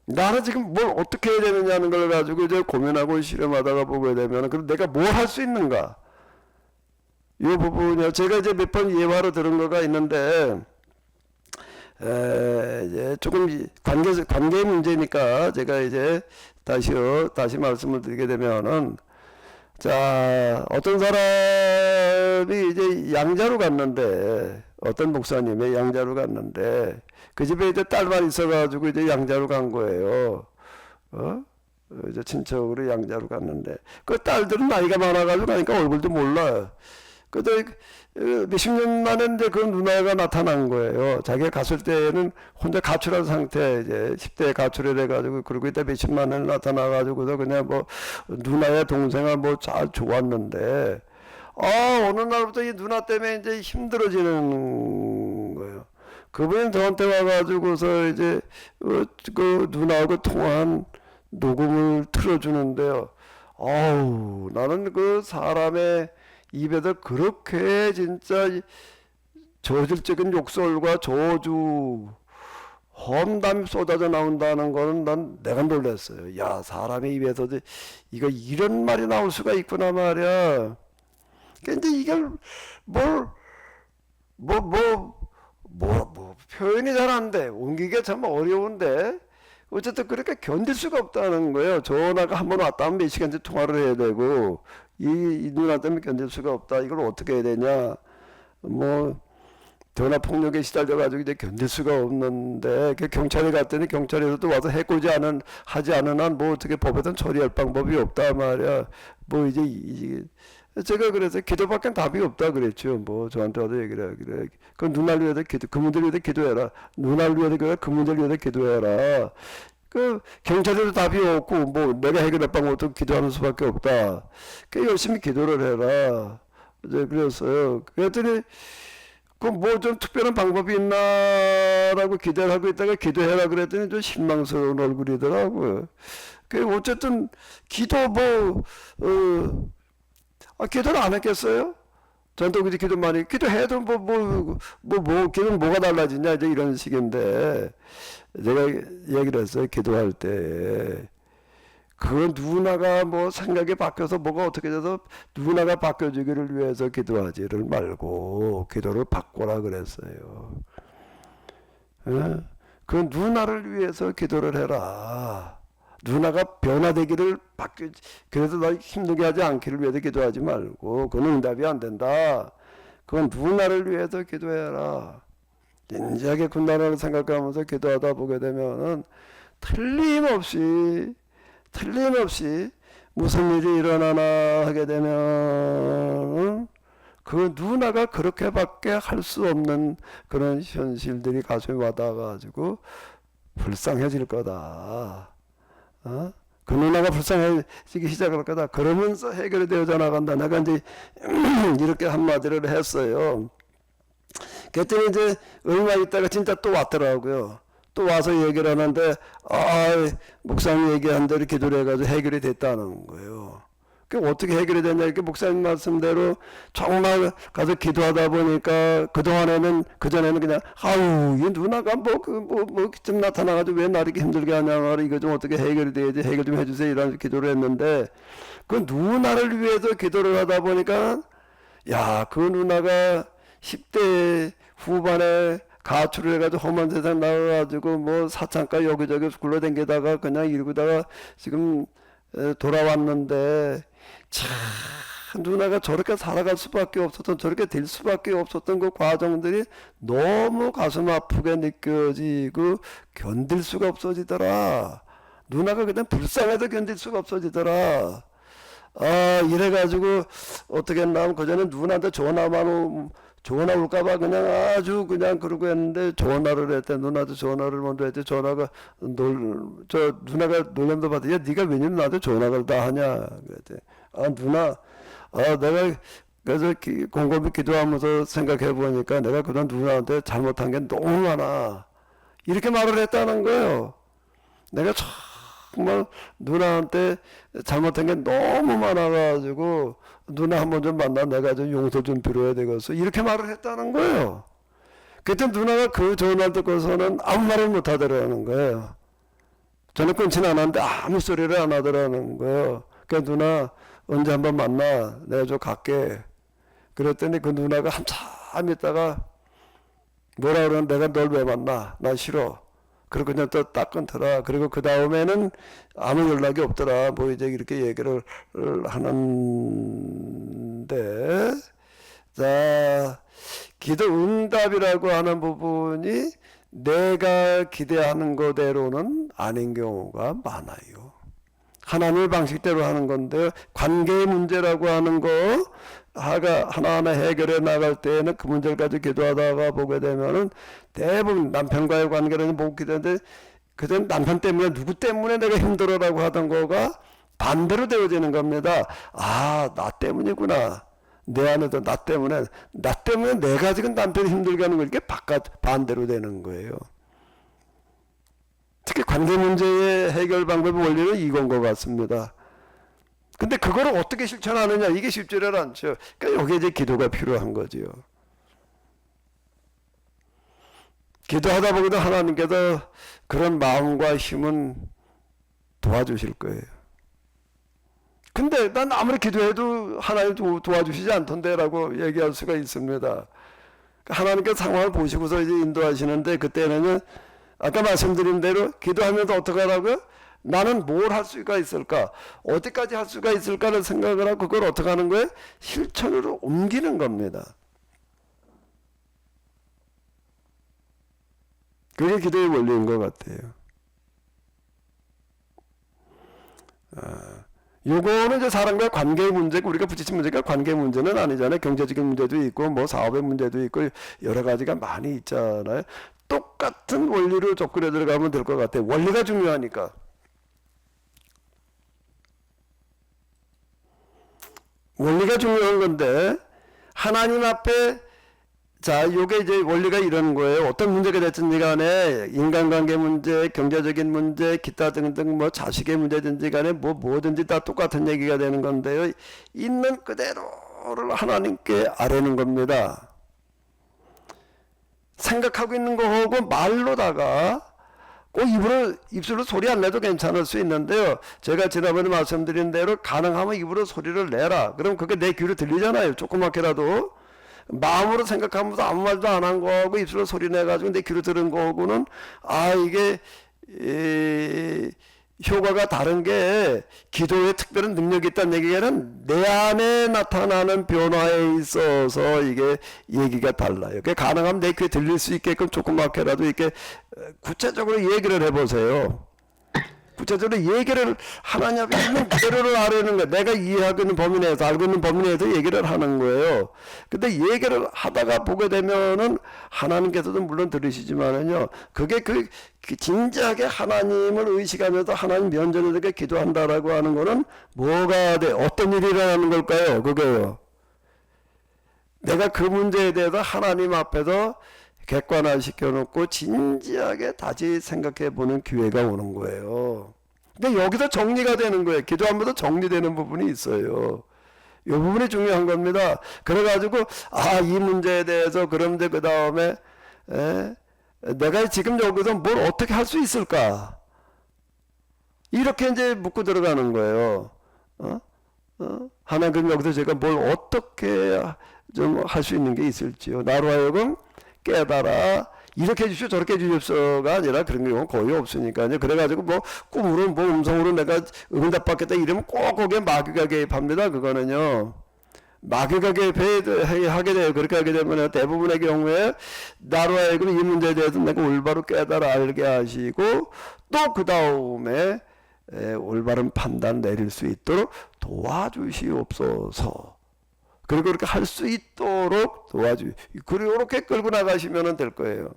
나는 지금 뭘 어떻게 해야 되느냐는 걸 가지고 이제 고민하고 실험하다가 보게 되면 그럼 내가 뭘 할 수 있는가? 이 부분이요. 제가 이제 몇 번 예화로 들은 거가 있는데, 이제 조금 관계 문제니까 제가 이제 다시 말씀을 드리게 되면은, 자, 어떤 사람이 이제 양자로 갔는데, 어떤 목사님의 양자로 갔는데, 그 집에 이제 딸만 있어가지고 이제 양자로 간 거예요. 이제 친척으로 양자로 갔는데, 그 딸들은 나이가 많아가지고 가니까 얼굴도 몰라요. 그때 몇십 년 만에 이제 그 누나가 나타난 거예요. 자기가 갔을 때는 혼자 가출한 상태, 이제 10대에 가출이 돼가지고, 그러고 있다 몇십만 년에 나타나가지고서 그냥 뭐, 누나의 동생을 뭐 잘 좋았는데, 어느 날부터 이 누나 때문에 이제 힘들어지는 거예요. 그분이 저한테 와가지고서 이제, 그 누나하고 통화한 녹음을 틀어주는데요. 나는 그 사람의 입에서 그렇게 진짜 저질적인 욕설과 저주, 험담이 쏟아져 나온다는 거는 난 내가 놀랐어요. 야, 사람의 입에서 이런 말이 나올 수가 있구나 말이야. 근데 이걸 표현이 잘 안 돼. 옮기기가 참 어려운데 어쨌든 그렇게 견딜 수가 없다는 거예요. 전화가 한 번 왔다 하면 몇 시간째 통화를 해야 되고 이 누나 때문에 견딜 수가 없다. 이걸 어떻게 해야 되냐. 뭐 전화 폭력에 시달려 가지고 이제 견딜 수가 없는데 경찰에 갔더니 경찰에서도 와서 하지 않은 한 뭐 어떻게 법에선 처리할 방법이 없다 말이야. 뭐 이제 제가 그래서 기도밖에 답이 없다 그랬죠. 뭐 저한테 와서 얘기를 하기를 그 누나를 위해서 그 문제를 위해서 기도해라. 누나를 위해서 그 문제를 위해서 기도해라. 그 경찰에도 답이 없고 뭐 내가 해결할 방법도 기도하는 수밖에 없다. 그 열심히 기도를 해라. 이제 그랬어요. 그랬더니 그 뭐 좀 특별한 방법이 있나라고 기대를 하고 있다가 기도해라 그랬더니 좀 실망스러운 얼굴이더라고요. 그 어쨌든 기도 기도를 안 했겠어요? 전도 그지 기도 많이 기도해도 기도는 뭐가 달라지냐 이제 이런 식인데 제가 얘기를 했어요. 기도할 때 그 누나가 뭐 생각이 바뀌어서 뭐가 어떻게 돼서 누나가 바뀌어주기를 위해서 기도하지를 말고 기도를 바꿔라 그랬어요. 그 누나를 위해서 기도를 해라. 누나가 변화되기를 그래서 너 힘들게 하지 않기를 위해서 기도하지 말고 그건 응답이 안 된다. 그건 누나를 위해서 기도해라. 진지하게 군나라를 생각하면서 기도하다 보게 되면은 틀림없이 무슨 일이 일어나나 하게 되면 그 누나가 그렇게밖에 할 수 없는 그런 현실들이 가슴에 와닿아가지고 불쌍해질 거다. 그 누나가 불쌍해지기 시작할 거다. 그러면서 해결이 되어져 나간다. 내가 이제 이렇게 한마디를 했어요. 그랬더니 이제 얼마 있다가 진짜 또 왔더라고요. 또 와서 얘기를 하는데 목사님 얘기한 대로 기도를 해가지고 해결이 됐다는 거예요. 그 어떻게 해결이 되냐, 이렇게 목사님 말씀대로 정말 가서 기도하다 보니까 그전에는 그냥, 아유, 이 누나가 좀 나타나가지고 왜 나를 이렇게 힘들게 하냐, 이거 좀 어떻게 해결이 돼야지, 해결 좀 해주세요, 이런 기도를 했는데, 그 누나를 위해서 기도를 하다 보니까, 야, 그 누나가 10대 후반에 가출을 해가지고 험한 세상 나가가지고 뭐 사창가 여기저기 굴러댕기다가 그냥 이러다가 지금 돌아왔는데, 참 누나가 저렇게 살아갈 수밖에 없었던, 저렇게 될 수밖에 없었던 그 과정들이 너무 가슴 아프게 느껴지고 견딜 수가 없어지더라. 누나가 그냥 불쌍해서 견딜 수가 없어지더라. 아, 이래가지고 어떻게 했나 하면 그전에 누나한테 전화 올까봐 그냥 아주 그냥 그러고 했는데, 전화를 했대. 누나도 전화를 먼저 했대. 전화가 누나가 놀람도 받아. 야, 네가 웬일 나한테 전화를 다 하냐 그랬대. 아, 누나, 내가 그래서 곰곰이 기도하면서 생각해 보니까 내가 그동안 누나한테 잘못한 게 너무 많아, 이렇게 말을 했다는 거예요. 내가 정말 누나한테 잘못한 게 너무 많아가지고 누나 한번 좀 만나, 내가 좀 용서 좀 빌어야 되겠어, 이렇게 말을 했다는 거예요. 그때 누나가 그 전화를 듣고서는 아무 말을 못 하더라는 거예요. 저는 끊지는 않았는데 아무 소리를 안 하더라는 거예요. 그러니까 누나 언제 한번 만나, 내가 좀 갈게. 그랬더니 그 누나가 한참 있다가 뭐라 그러는, 내가 널 왜 만나, 나 싫어. 그리고 그냥 또 딱 끊더라. 그리고 그 다음에는 아무 연락이 없더라. 뭐 이제 이렇게 얘기를 하는데, 자, 기도 응답이라고 하는 부분이 내가 기대하는 거대로는 아닌 경우가 많아요. 하나님의 방식대로 하는 건데, 관계의 문제라고 하는 거 하나하나 해결해 나갈 때에는 그 문제를 가지고 기도하다가 보게 되면은 대부분 남편과의 관계는 못 기도하는데, 그전 남편 때문에 누구 때문에 내가 힘들어라고 하던 거가 반대로 되어지는 겁니다. 아, 나 때문이구나. 내 안에도 나 때문에 내가 지금 남편이 힘들게 하는 거, 이렇게 반대로 되는 거예요. 특히 관계 문제의 해결 방법의 원리는 이건 것 같습니다. 근데 그거를 어떻게 실천하느냐, 이게 쉽지를 않죠. 그러니까 여기에 이제 기도가 필요한 거지요. 기도하다 보기도 하나님께서 그런 마음과 힘은 도와주실 거예요. 근데 난 아무리 기도해도 하나님 도와주시지 않던데 라고 얘기할 수가 있습니다. 하나님께서 상황을 보시고서 이제 인도하시는데, 그때는 아까 말씀드린 대로 기도하면서 어떻게 하라고요? 나는 뭘 할 수가 있을까? 어디까지 할 수가 있을까를 생각을 하고 그걸 어떻게 하는 거예요? 실천으로 옮기는 겁니다. 그게 기도의 원리인 것 같아요. 요거는 이제 사람과의 관계의 문제고, 우리가 부딪힌 문제가 관계 문제는 아니잖아요. 경제적인 문제도 있고 뭐 사업의 문제도 있고 여러 가지가 많이 있잖아요. 똑같은 원리로 접근해 들어가면 될 것 같아요. 원리가 중요하니까. 원리가 중요한 건데, 하나님 앞에, 자, 요게 이제 원리가 이런 거예요. 어떤 문제가 됐든지 간에, 인간관계 문제, 경제적인 문제, 기타 등등 뭐 자식의 문제든지 간에 뭐든지 다 똑같은 얘기가 되는 건데요. 있는 그대로를 하나님께 아뢰는 겁니다. 생각하고 있는 거하고 말로다가 꼭 입술로 소리 안 내도 괜찮을 수 있는데요. 제가 지난번에 말씀드린 대로 가능하면 입으로 소리를 내라. 그럼 그게 내 귀로 들리잖아요. 조그맣게라도. 마음으로 생각하면서 아무 말도 안 한 거하고 입술로 소리 내가지고 내 귀로 들은 거하고는, 이게 효과가 다른 게, 기도에 특별한 능력이 있다는 얘기는 내 안에 나타나는 변화에 있어서 이게 얘기가 달라요. 그게 가능하면 내 귀에 들릴 수 있게끔 조그맣게라도 이렇게 구체적으로 얘기를 해보세요. 구체적으로 얘기를 하나님 앞에 있는 그대로를 아뢰는 거예요. 내가 이해하고 있는 범위 내에서, 알고 있는 범위 내에서 얘기를 하는 거예요. 근데 얘기를 하다가 보게 되면은 하나님께서도 물론 들으시지만은요, 그게 진지하게 하나님을 의식하면서 하나님 면전에 이렇게 기도한다라고 하는 거는 뭐가 돼? 어떤 일이 일어나는 걸까요? 그거요. 내가 그 문제에 대해서 하나님 앞에서 객관화시켜 놓고 진지하게 다시 생각해 보는 기회가 오는 거예요. 근데 여기서 정리가 되는 거예요. 기도하면서 정리되는 부분이 있어요. 이 부분이 중요한 겁니다. 그래가지고 이 문제에 대해서 그런데 그 다음에 내가 지금 여기서 뭘 어떻게 할 수 있을까? 이렇게 이제 묻고 들어가는 거예요. 하나님 여기서 제가 뭘 어떻게 좀 할 수 있는 게 있을지요. 나로 하여금 깨달아 이렇게 해주십시오 저렇게 해주십시오가 아니라 그런 경우는 거의 없으니까요. 그래가지고 뭐 꿈으로 뭐 음성으로 내가 응답 받겠다 이러면 꼭 거기에 마귀가 개입합니다. 그거는요. 마귀가 개입하게 돼요. 그렇게 하게 되면 대부분의 경우에 나로 하여금 이 문제에 대해서 내가 올바로 깨달아 알게 하시고 또 그 다음에 올바른 판단 내릴 수 있도록 도와주시옵소서. 그리고 그렇게 할 수 있도록 그리고 이렇게 끌고 나가시면 될 거예요.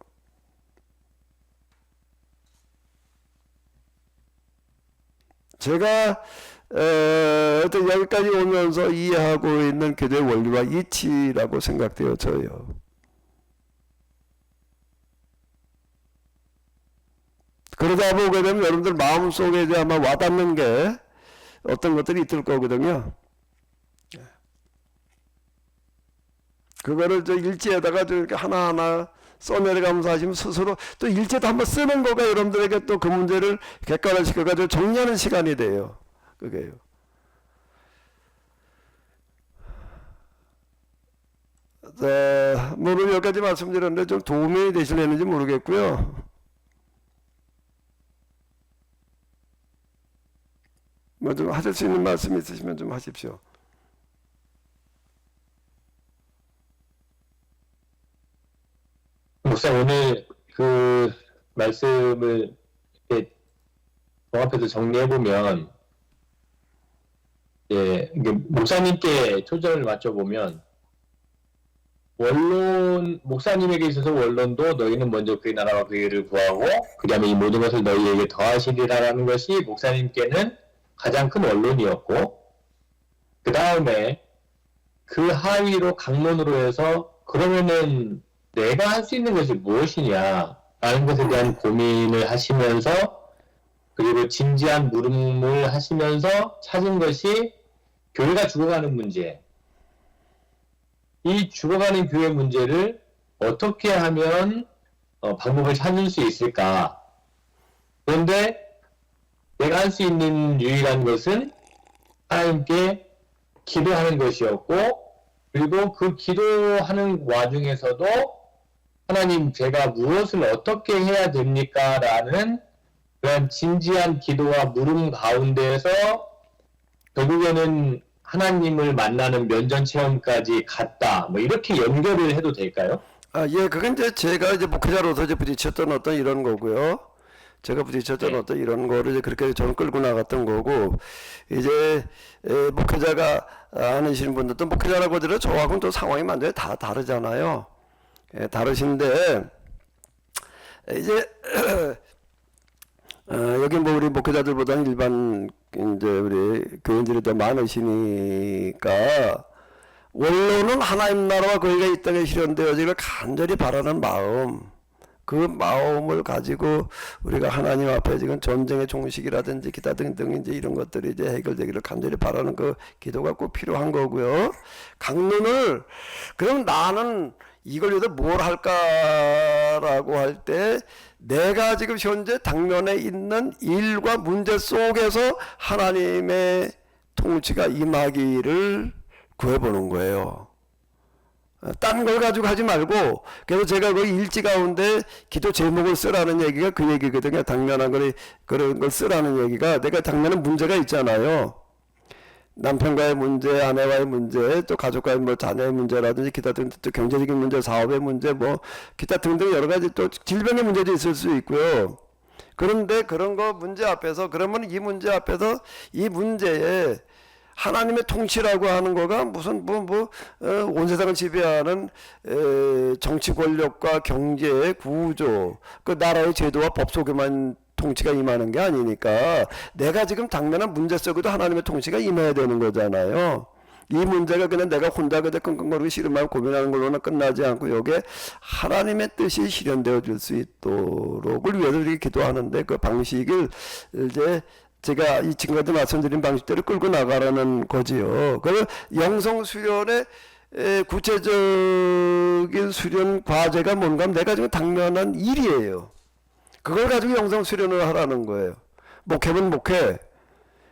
제가 어떤 여기까지 오면서 이해하고 있는 교대의 원리와 이치라고 생각되어져요. 그러다 보게 되면 여러분들 마음속에 이제 아마 와닿는 게 어떤 것들이 있을 거거든요. 그거를 저 일지에다가 좀 이렇게 하나하나 써내려가면서 하시면 스스로 또 일지도 한번 쓰는 거가 여러분들에게 또 그 문제를 객관화시켜가지고 정리하는 시간이 돼요. 그게요. 뭐 여기까지 말씀드렸는데 좀 도움이 되실려는지 모르겠고요. 뭐 좀 하실 수 있는 말씀 있으시면 좀 하십시오. 목사 오늘 그 말씀을 이렇게 종합해서 정리해보면 이게 목사님께 초점을 맞춰보면 목사님에게 있어서 원론도 너희는 먼저 그의 나라와 그의 의를 구하고 그 다음에 이 모든 것을 너희에게 더하시리라는 것이 목사님께는 가장 큰 원론이었고 그 다음에 그 하위로 강론으로 해서 그러면은 내가 할 수 있는 것이 무엇이냐라는 것에 대한 고민을 하시면서 그리고 진지한 물음을 하시면서 찾은 것이 교회가 죽어가는 문제. 이 죽어가는 교회 문제를 어떻게 하면 방법을 찾을 수 있을까? 그런데 내가 할 수 있는 유일한 것은 하나님께 기도하는 것이었고 그리고 그 기도하는 와중에서도 하나님 제가 무엇을 어떻게 해야 됩니까? 라는 그런 진지한 기도와 물음 가운데에서 결국에는 하나님을 만나는 면전 체험까지 갔다. 뭐 이렇게 연결을 해도 될까요? 예, 그건 이제 제가 이제 목회자로서 이제 부딪혔던 어떤 이런 거고요. 제가 부딪혔던 어떤 이런 거를 이제 그렇게 저는 끌고 나갔던 거고, 이제 목회자가 아니시는 분들도 목회자라고 하더라도 저하고는 또 상황이 완전히 다 다르잖아요. 다르신데 이제 여기 뭐 우리 목회자들보다는 일반 이제 우리 교인들이 더 많으시니까 원로는 하나님 나라와 거기가 이 땅에 실현되어지기를 간절히 바라는 마음, 그 마음을 가지고 우리가 하나님 앞에 지금 전쟁의 종식이라든지 기타 등등 이제 이런 것들이 이제 해결되기를 간절히 바라는 그 기도가 꼭 필요한 거고요. 강론을 그럼 나는 이걸 위해서 뭘 할까라고 할 때 내가 지금 현재 당면에 있는 일과 문제 속에서 하나님의 통치가 임하기를 구해보는 거예요. 딴 걸 가지고 하지 말고. 그래서 제가 그 일지 가운데 기도 제목을 쓰라는 얘기가 그 얘기거든요. 당면한 걸, 그런 걸 쓰라는 얘기가, 내가 당면은 문제가 있잖아요. 남편과의 문제, 아내와의 문제, 또 가족과의 뭐 자녀의 문제라든지 기타 등등, 또 경제적인 문제, 사업의 문제, 뭐 기타 등등 여러 가지 또 질병의 문제도 있을 수 있고요. 그런데 그런 거 문제 앞에서, 그러면 이 문제 앞에서 이 문제에 하나님의 통치라고 하는 거가 무슨 온 세상을 지배하는 정치 권력과 경제의 구조, 그 나라의 제도와 법 속에만 통치가 임하는 게 아니니까 내가 지금 당면한 문제 속에도 하나님의 통치가 임해야 되는 거잖아요. 이 문제가 그냥 내가 혼자 그대 끙끙거리고 씨름하고 고민하는 걸로는 끝나지 않고 여기에 하나님의 뜻이 실현되어 줄 수 있도록을 위해서 이렇게 기도하는데 그 방식을 이제 제가 이 지금까지 말씀드린 방식대로 끌고 나가라는 거지요. 그 영성 수련의 구체적인 수련 과제가 뭔가 하면 내가 지금 당면한 일이에요. 그걸 가지고 영성 수련을 하라는 거예요. 목회는 목회.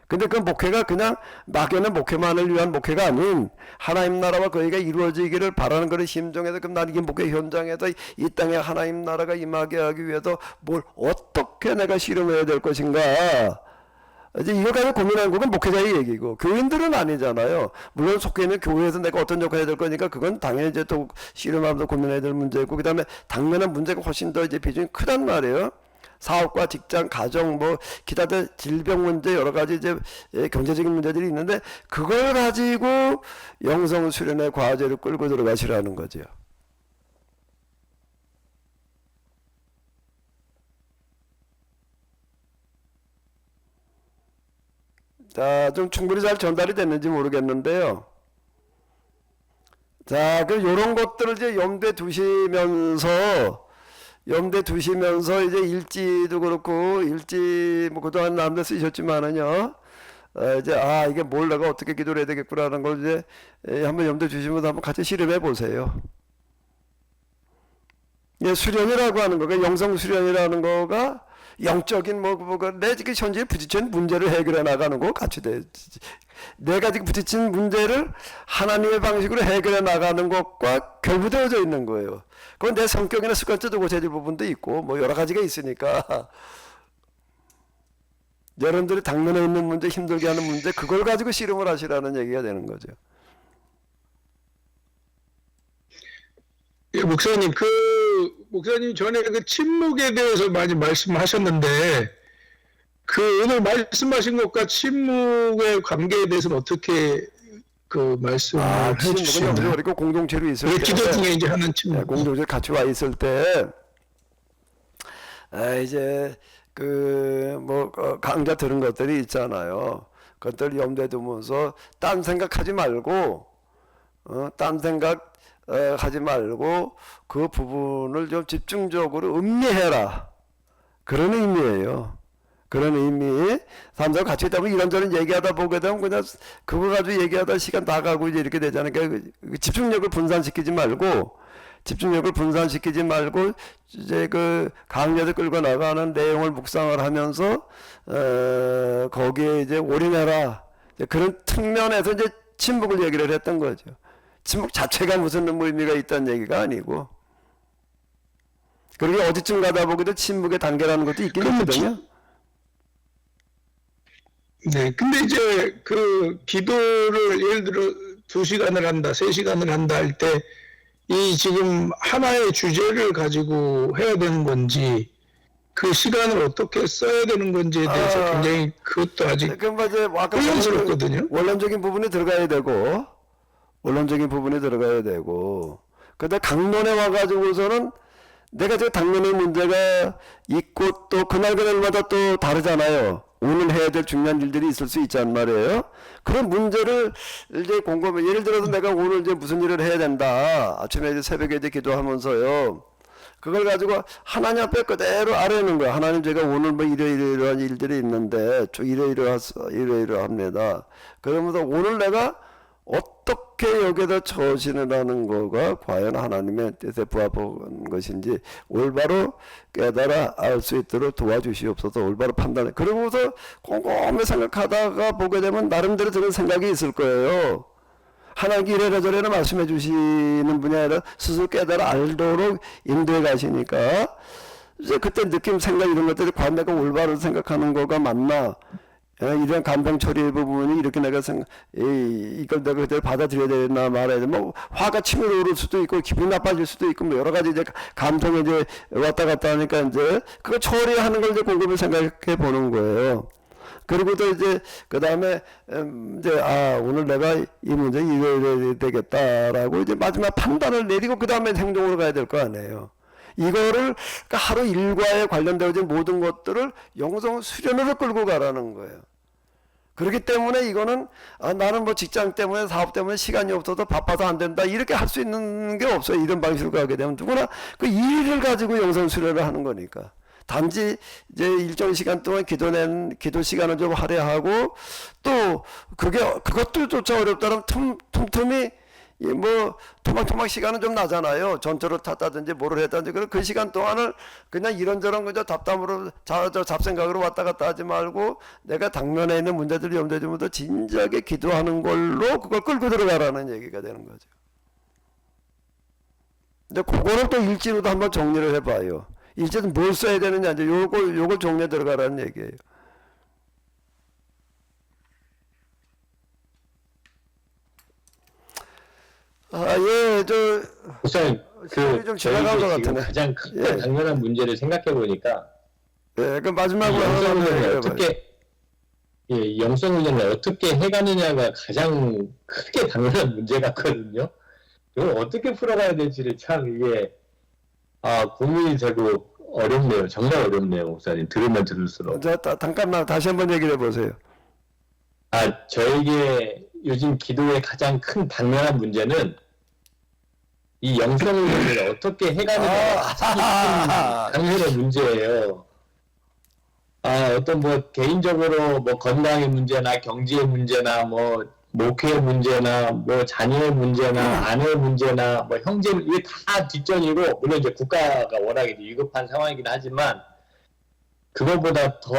근데 그 목회가 그냥 막연한 목회만을 위한 목회가 아닌 하나님 나라와 거기가 이루어지기를 바라는 그런 심정에서 그럼 나는 이 목회 현장에서 이 땅에 하나님 나라가 임하게 하기 위해서 뭘 어떻게 내가 실험해야 될 것인가. 이제 이걸 가지고 고민하는 건 목회자의 얘기고 교인들은 아니잖아요. 물론 속해 있는 교회에서 내가 어떤 역할을 해야 될 거니까 그건 당연히 이제 또 실험하면서 고민해야 될 문제고 그 다음에 당면한 문제가 훨씬 더 이제 비중이 크단 말이에요. 사업과 직장, 가정, 뭐 기타들 질병 문제 여러 가지 이제 경제적인 문제들이 있는데 그걸 가지고 영성 수련의 과제를 끌고 들어가시라는 거죠. 자, 좀 충분히 잘 전달이 됐는지 모르겠는데요. 자, 그 요런 것들을 이제 염두에 두시면서 이제 일지도 그렇고 일지 뭐 그동안 남들 쓰셨지만은요. 이제 이게 뭘 내가 어떻게 기도를 해야 되겠구나라는 걸 이제 한번 염두에 주시면서 한번 같이 실험해 보세요. 예, 수련이라고 하는 거가 영성 수련이라는 거가 영적인 내 지금 현재 부딪힌 문제를 해결해 나가는 거 같이 돼. 내가 지금 부딪힌 문제를 하나님의 방식으로 해결해 나가는 것과 결부되어져 있는 거예요. 그건 내 성격이나 습관적으로 고쳐질 부분도 있고 뭐 여러 가지가 있으니까 여러분들이 당면에 있는 문제, 힘들게 하는 문제 그걸 가지고 실험을 하시라는 얘기가 되는 거죠. 예, 목사님, 목사님 전에 그 침묵에 대해서 많이 말씀하셨는데, 오늘 말씀하신 것과 침묵의 관계에 대해서는 어떻게 말씀을 해주시나요? 침묵은 그리고 공동체로 있을 때, 기도 중에 이제 하는 침묵. 공동체 같이 와 있을 때, 이제 강좌 들은 것들이 있잖아요. 그것들 염두에 두면서 딴 생각하지 말고, 하지 말고 그 부분을 좀 집중적으로 음미해라. 그런 의미예요. 그런 의미. 사람들 같이 있다 보면 이런저런 얘기하다 보게 되면 그냥 그거 가지고 얘기하다 시간 다 가고 이제 이렇게 되잖아요. 그러니까 집중력을 분산시키지 말고 이제 강좌를 끌고 나가는 내용을 묵상을 하면서 거기에 이제 올인해라. 이제 그런 측면에서 이제 침묵을 얘기를 했던 거죠. 침묵 자체가 무슨 의미가 있다는 얘기가 아니고 그리고 어디쯤 가다 보기도 침묵의 단계라는 것도 있긴 있거든요. 네, 근데 이제 기도를 예를 들어 2시간을 한다, 3시간을 한다 할 때 이 지금 하나의 주제를 가지고 해야 되는 건지 그 시간을 어떻게 써야 되는 건지에 대해서 굉장히 그것도 아직 혼란스럽거든요. 원론적인 부분이 들어가야 되고 근데 강론에 와가지고서는 내가 저 당면의 문제가 있고 또 그날마다 또 다르잖아요. 오늘 해야 될 중요한 일들이 있을 수 있단 말이에요. 그런 문제를 이제 곰곰이 예를 들어서 내가 오늘 이제 무슨 일을 해야 된다. 아침에 이제 새벽에 이제 기도하면서요. 그걸 가지고 하나님 앞에 그대로 아뢰는 거야. 하나님 제가 오늘 뭐 이러이러한 일들이 있는데 이러이러합니다. 그러면서 오늘 내가 어떻게 여기다 처신하는 거가 과연 하나님의 뜻에 부합한 것인지 올바로 깨달아 알 수 있도록 도와주시옵소서. 올바로 판단해. 그러고서 꼼꼼히 생각하다가 보게 되면 나름대로 드는 생각이 있을 거예요. 하나님께 이래라 저래라 말씀해 주시는 분이 아니라 스스로 깨달아 알도록 인도해 가시니까 이제 그때 느낌, 생각 이런 것들이 과연 내가 올바로 생각하는 거가 맞나? 이런 감정 처리의 부분이 이렇게 내가 이걸 내가 그대로 받아들여야 되나 말아야 되나, 뭐, 화가 치밀어 오를 수도 있고, 기분이 나빠질 수도 있고, 뭐, 여러 가지 이제 감정이 이제 왔다 갔다 하니까 이제, 그거 처리하는 걸 이제 곰곰이 생각해 보는 거예요. 그리고 또 이제, 그 다음에, 이제, 오늘 내가 이 문제 이래야 되겠다라고 이제 마지막 판단을 내리고, 그 다음에 행동으로 가야 될 거 아니에요. 이거를 그러니까 하루 일과에 관련되어진 모든 것들을 영성 수련으로 끌고 가라는 거예요. 그렇기 때문에 이거는 나는 뭐 직장 때문에 사업 때문에 시간이 없어서 바빠서 안 된다 이렇게 할 수 있는 게 없어요. 이런 방식으로 가게 되면 누구나 그 일을 가지고 영성 수련을 하는 거니까 단지 이제 일정 시간 동안 기도 시간을 좀 할애하고 또 그것도조차 어렵다면 틈틈이 뭐 토막토막 시간은 좀 나잖아요. 전철을 탔다든지 뭐를 했다든지 그 시간 동안을 그냥 이런저런 그저 잡담으로 잡생각으로 왔다 갔다 하지 말고 내가 당면에 있는 문제들을 염두에 두면서 진지하게 기도하는 걸로 그걸 끌고 들어가라는 얘기가 되는 거죠. 근데 그거는 또 일지로도 한번 정리를 해봐요. 일지는 뭘 써야 되느냐 이제 요걸 정리해 들어가라는 얘기예요. 예, 목사님, 시간이 좀 지나간 것 저희가 지금 같으네. 가장 크고 예. 당면한 문제를 생각해 보니까 예, 그 마지막으로 하나 영성 훈련을 얘기해봐요. 영성 훈련을 어떻게 해가느냐가 가장 크게 당면한 문제 같거든요. 이걸 어떻게 풀어가야 될지를 참 이게 고민이 되고 어렵네요. 정말 어렵네요, 목사님. 들으면 들을수록. 잠깐만 다시 한번 얘기를 해보세요. 저에게 요즘 기도의 가장 큰 당면한 문제는 이 영성 훈련을 어떻게 해가느냐가 가장 큰 당면의 문제예요. 어떤 뭐 개인적으로 뭐 건강의 문제나 경제의 문제나 뭐 목회의 문제나 뭐 자녀의 문제나 아내의 문제나 뭐 형제 이게 다 뒷전이고 물론 이제 국가가 워낙에 위급한 상황이긴 하지만 그거보다 더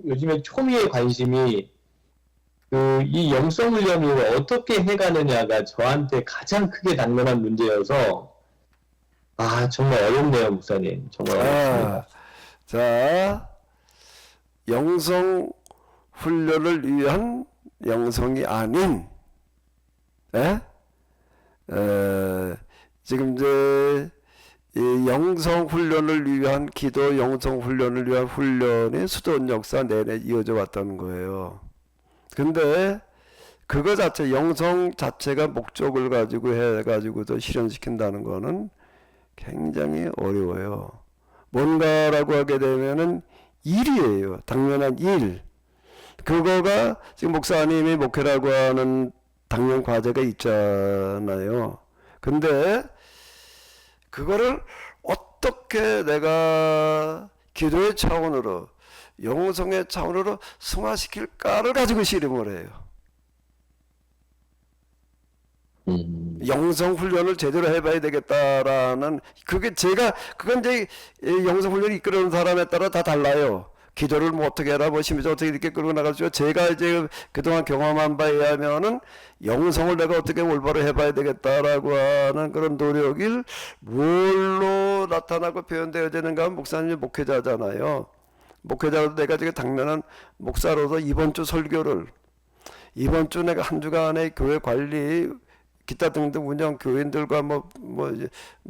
요즘에 초미의 관심이 이 영성 훈련을 어떻게 해가느냐가 저한테 가장 크게 당면한 문제여서 정말 어렵네요, 목사님. 정말 어렵습니다. 자, 영성 훈련을 위한 영성이 아닌, 지금 이제 이 영성 훈련을 위한 기도, 영성 훈련을 위한 훈련이 수도원 역사 내내 이어져 왔다는 거예요. 근데 그거 자체, 영성 자체가 목적을 가지고 해가지고도 실현시킨다는 거는 굉장히 어려워요. 뭔가라고 하게 되면은 일이에요. 당면한 일. 그거가 지금 목사님이 목회라고 하는 당면 과제가 있잖아요. 근데 그거를 어떻게 내가 기도의 차원으로 영성의 차원으로 승화시킬까를 가지고 씨름을 해요. 영성 훈련을 제대로 해봐야 되겠다라는 그건 이제 영성 훈련을 이끌어오는 사람에 따라 다 달라요. 기도를 뭐 어떻게 해라, 뭐 심지어 어떻게 이렇게 끌고 나갈지요. 제가 이제 그동안 경험한 바에 의하면은 영성을 내가 어떻게 올바로 해봐야 되겠다라고 하는 그런 노력이 뭘로 나타나고 표현되어야 되는가 하면 목사님이 목회자잖아요. 목회자로도 내가 지금 당면한 목사로서 이번 주 설교를 이번 주 내가 한 주간의 교회 관리 기타 등등 운영 교인들과 뭐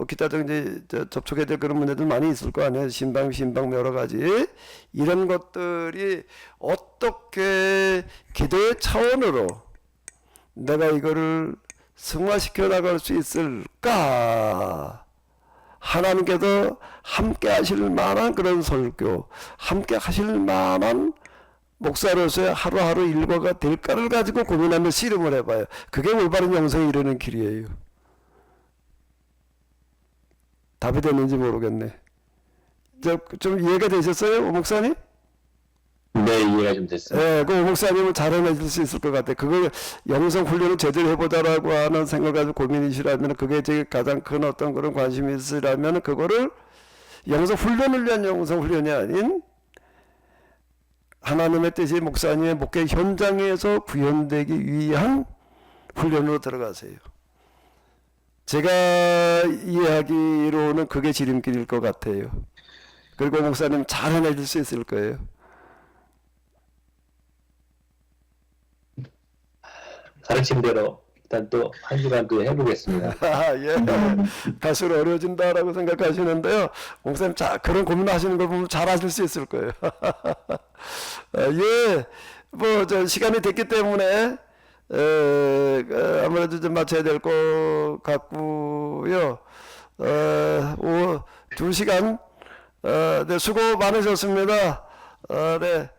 기타 등등 이제 접촉해야 될 그런 문제들 많이 있을 거 아니에요. 신방 여러 가지 이런 것들이 어떻게 기도의 차원으로 내가 이거를 승화시켜 나갈 수 있을까? 하나님께서 함께 하실 만한 그런 설교, 함께 하실 만한 목사로서의 하루하루 일과가 될까를 가지고 고민하며 씨름을 해봐요. 그게 올바른 영성에 이르는 길이에요. 답이 됐는지 모르겠네. 좀 이해가 되셨어요, 오 목사님? 네, 이해가 좀 됐어요. 그 오 목사님은 잘 해내실 수 있을 것 같아요. 그걸 영성 훈련을 제대로 해보자라고 하는 생각을 가지고 고민이시라면, 그게 제 가장 큰 어떤 그런 관심이 있으라면, 그거를 영성 훈련을 위한 영성 훈련이 아닌 하나님의 뜻이 목사님의 목회 현장에서 구현되기 위한 훈련으로 들어가세요. 제가 이해하기로는 그게 지름길일 것 같아요. 그리고 목사님 잘 해내실 수 있을 거예요. 가르친 대로 일단 또 한 주간 또 해보겠습니다. 예. 갈수록 어려워진다라고 생각하시는데요. 목사님 그런 고민하시는 걸 보면 잘 하실 수 있을 거예요. 예. 시간이 됐기 때문에 아무래도 좀 맞춰야 될 것 같고요. 2시간 네, 수고 많으셨습니다. 네.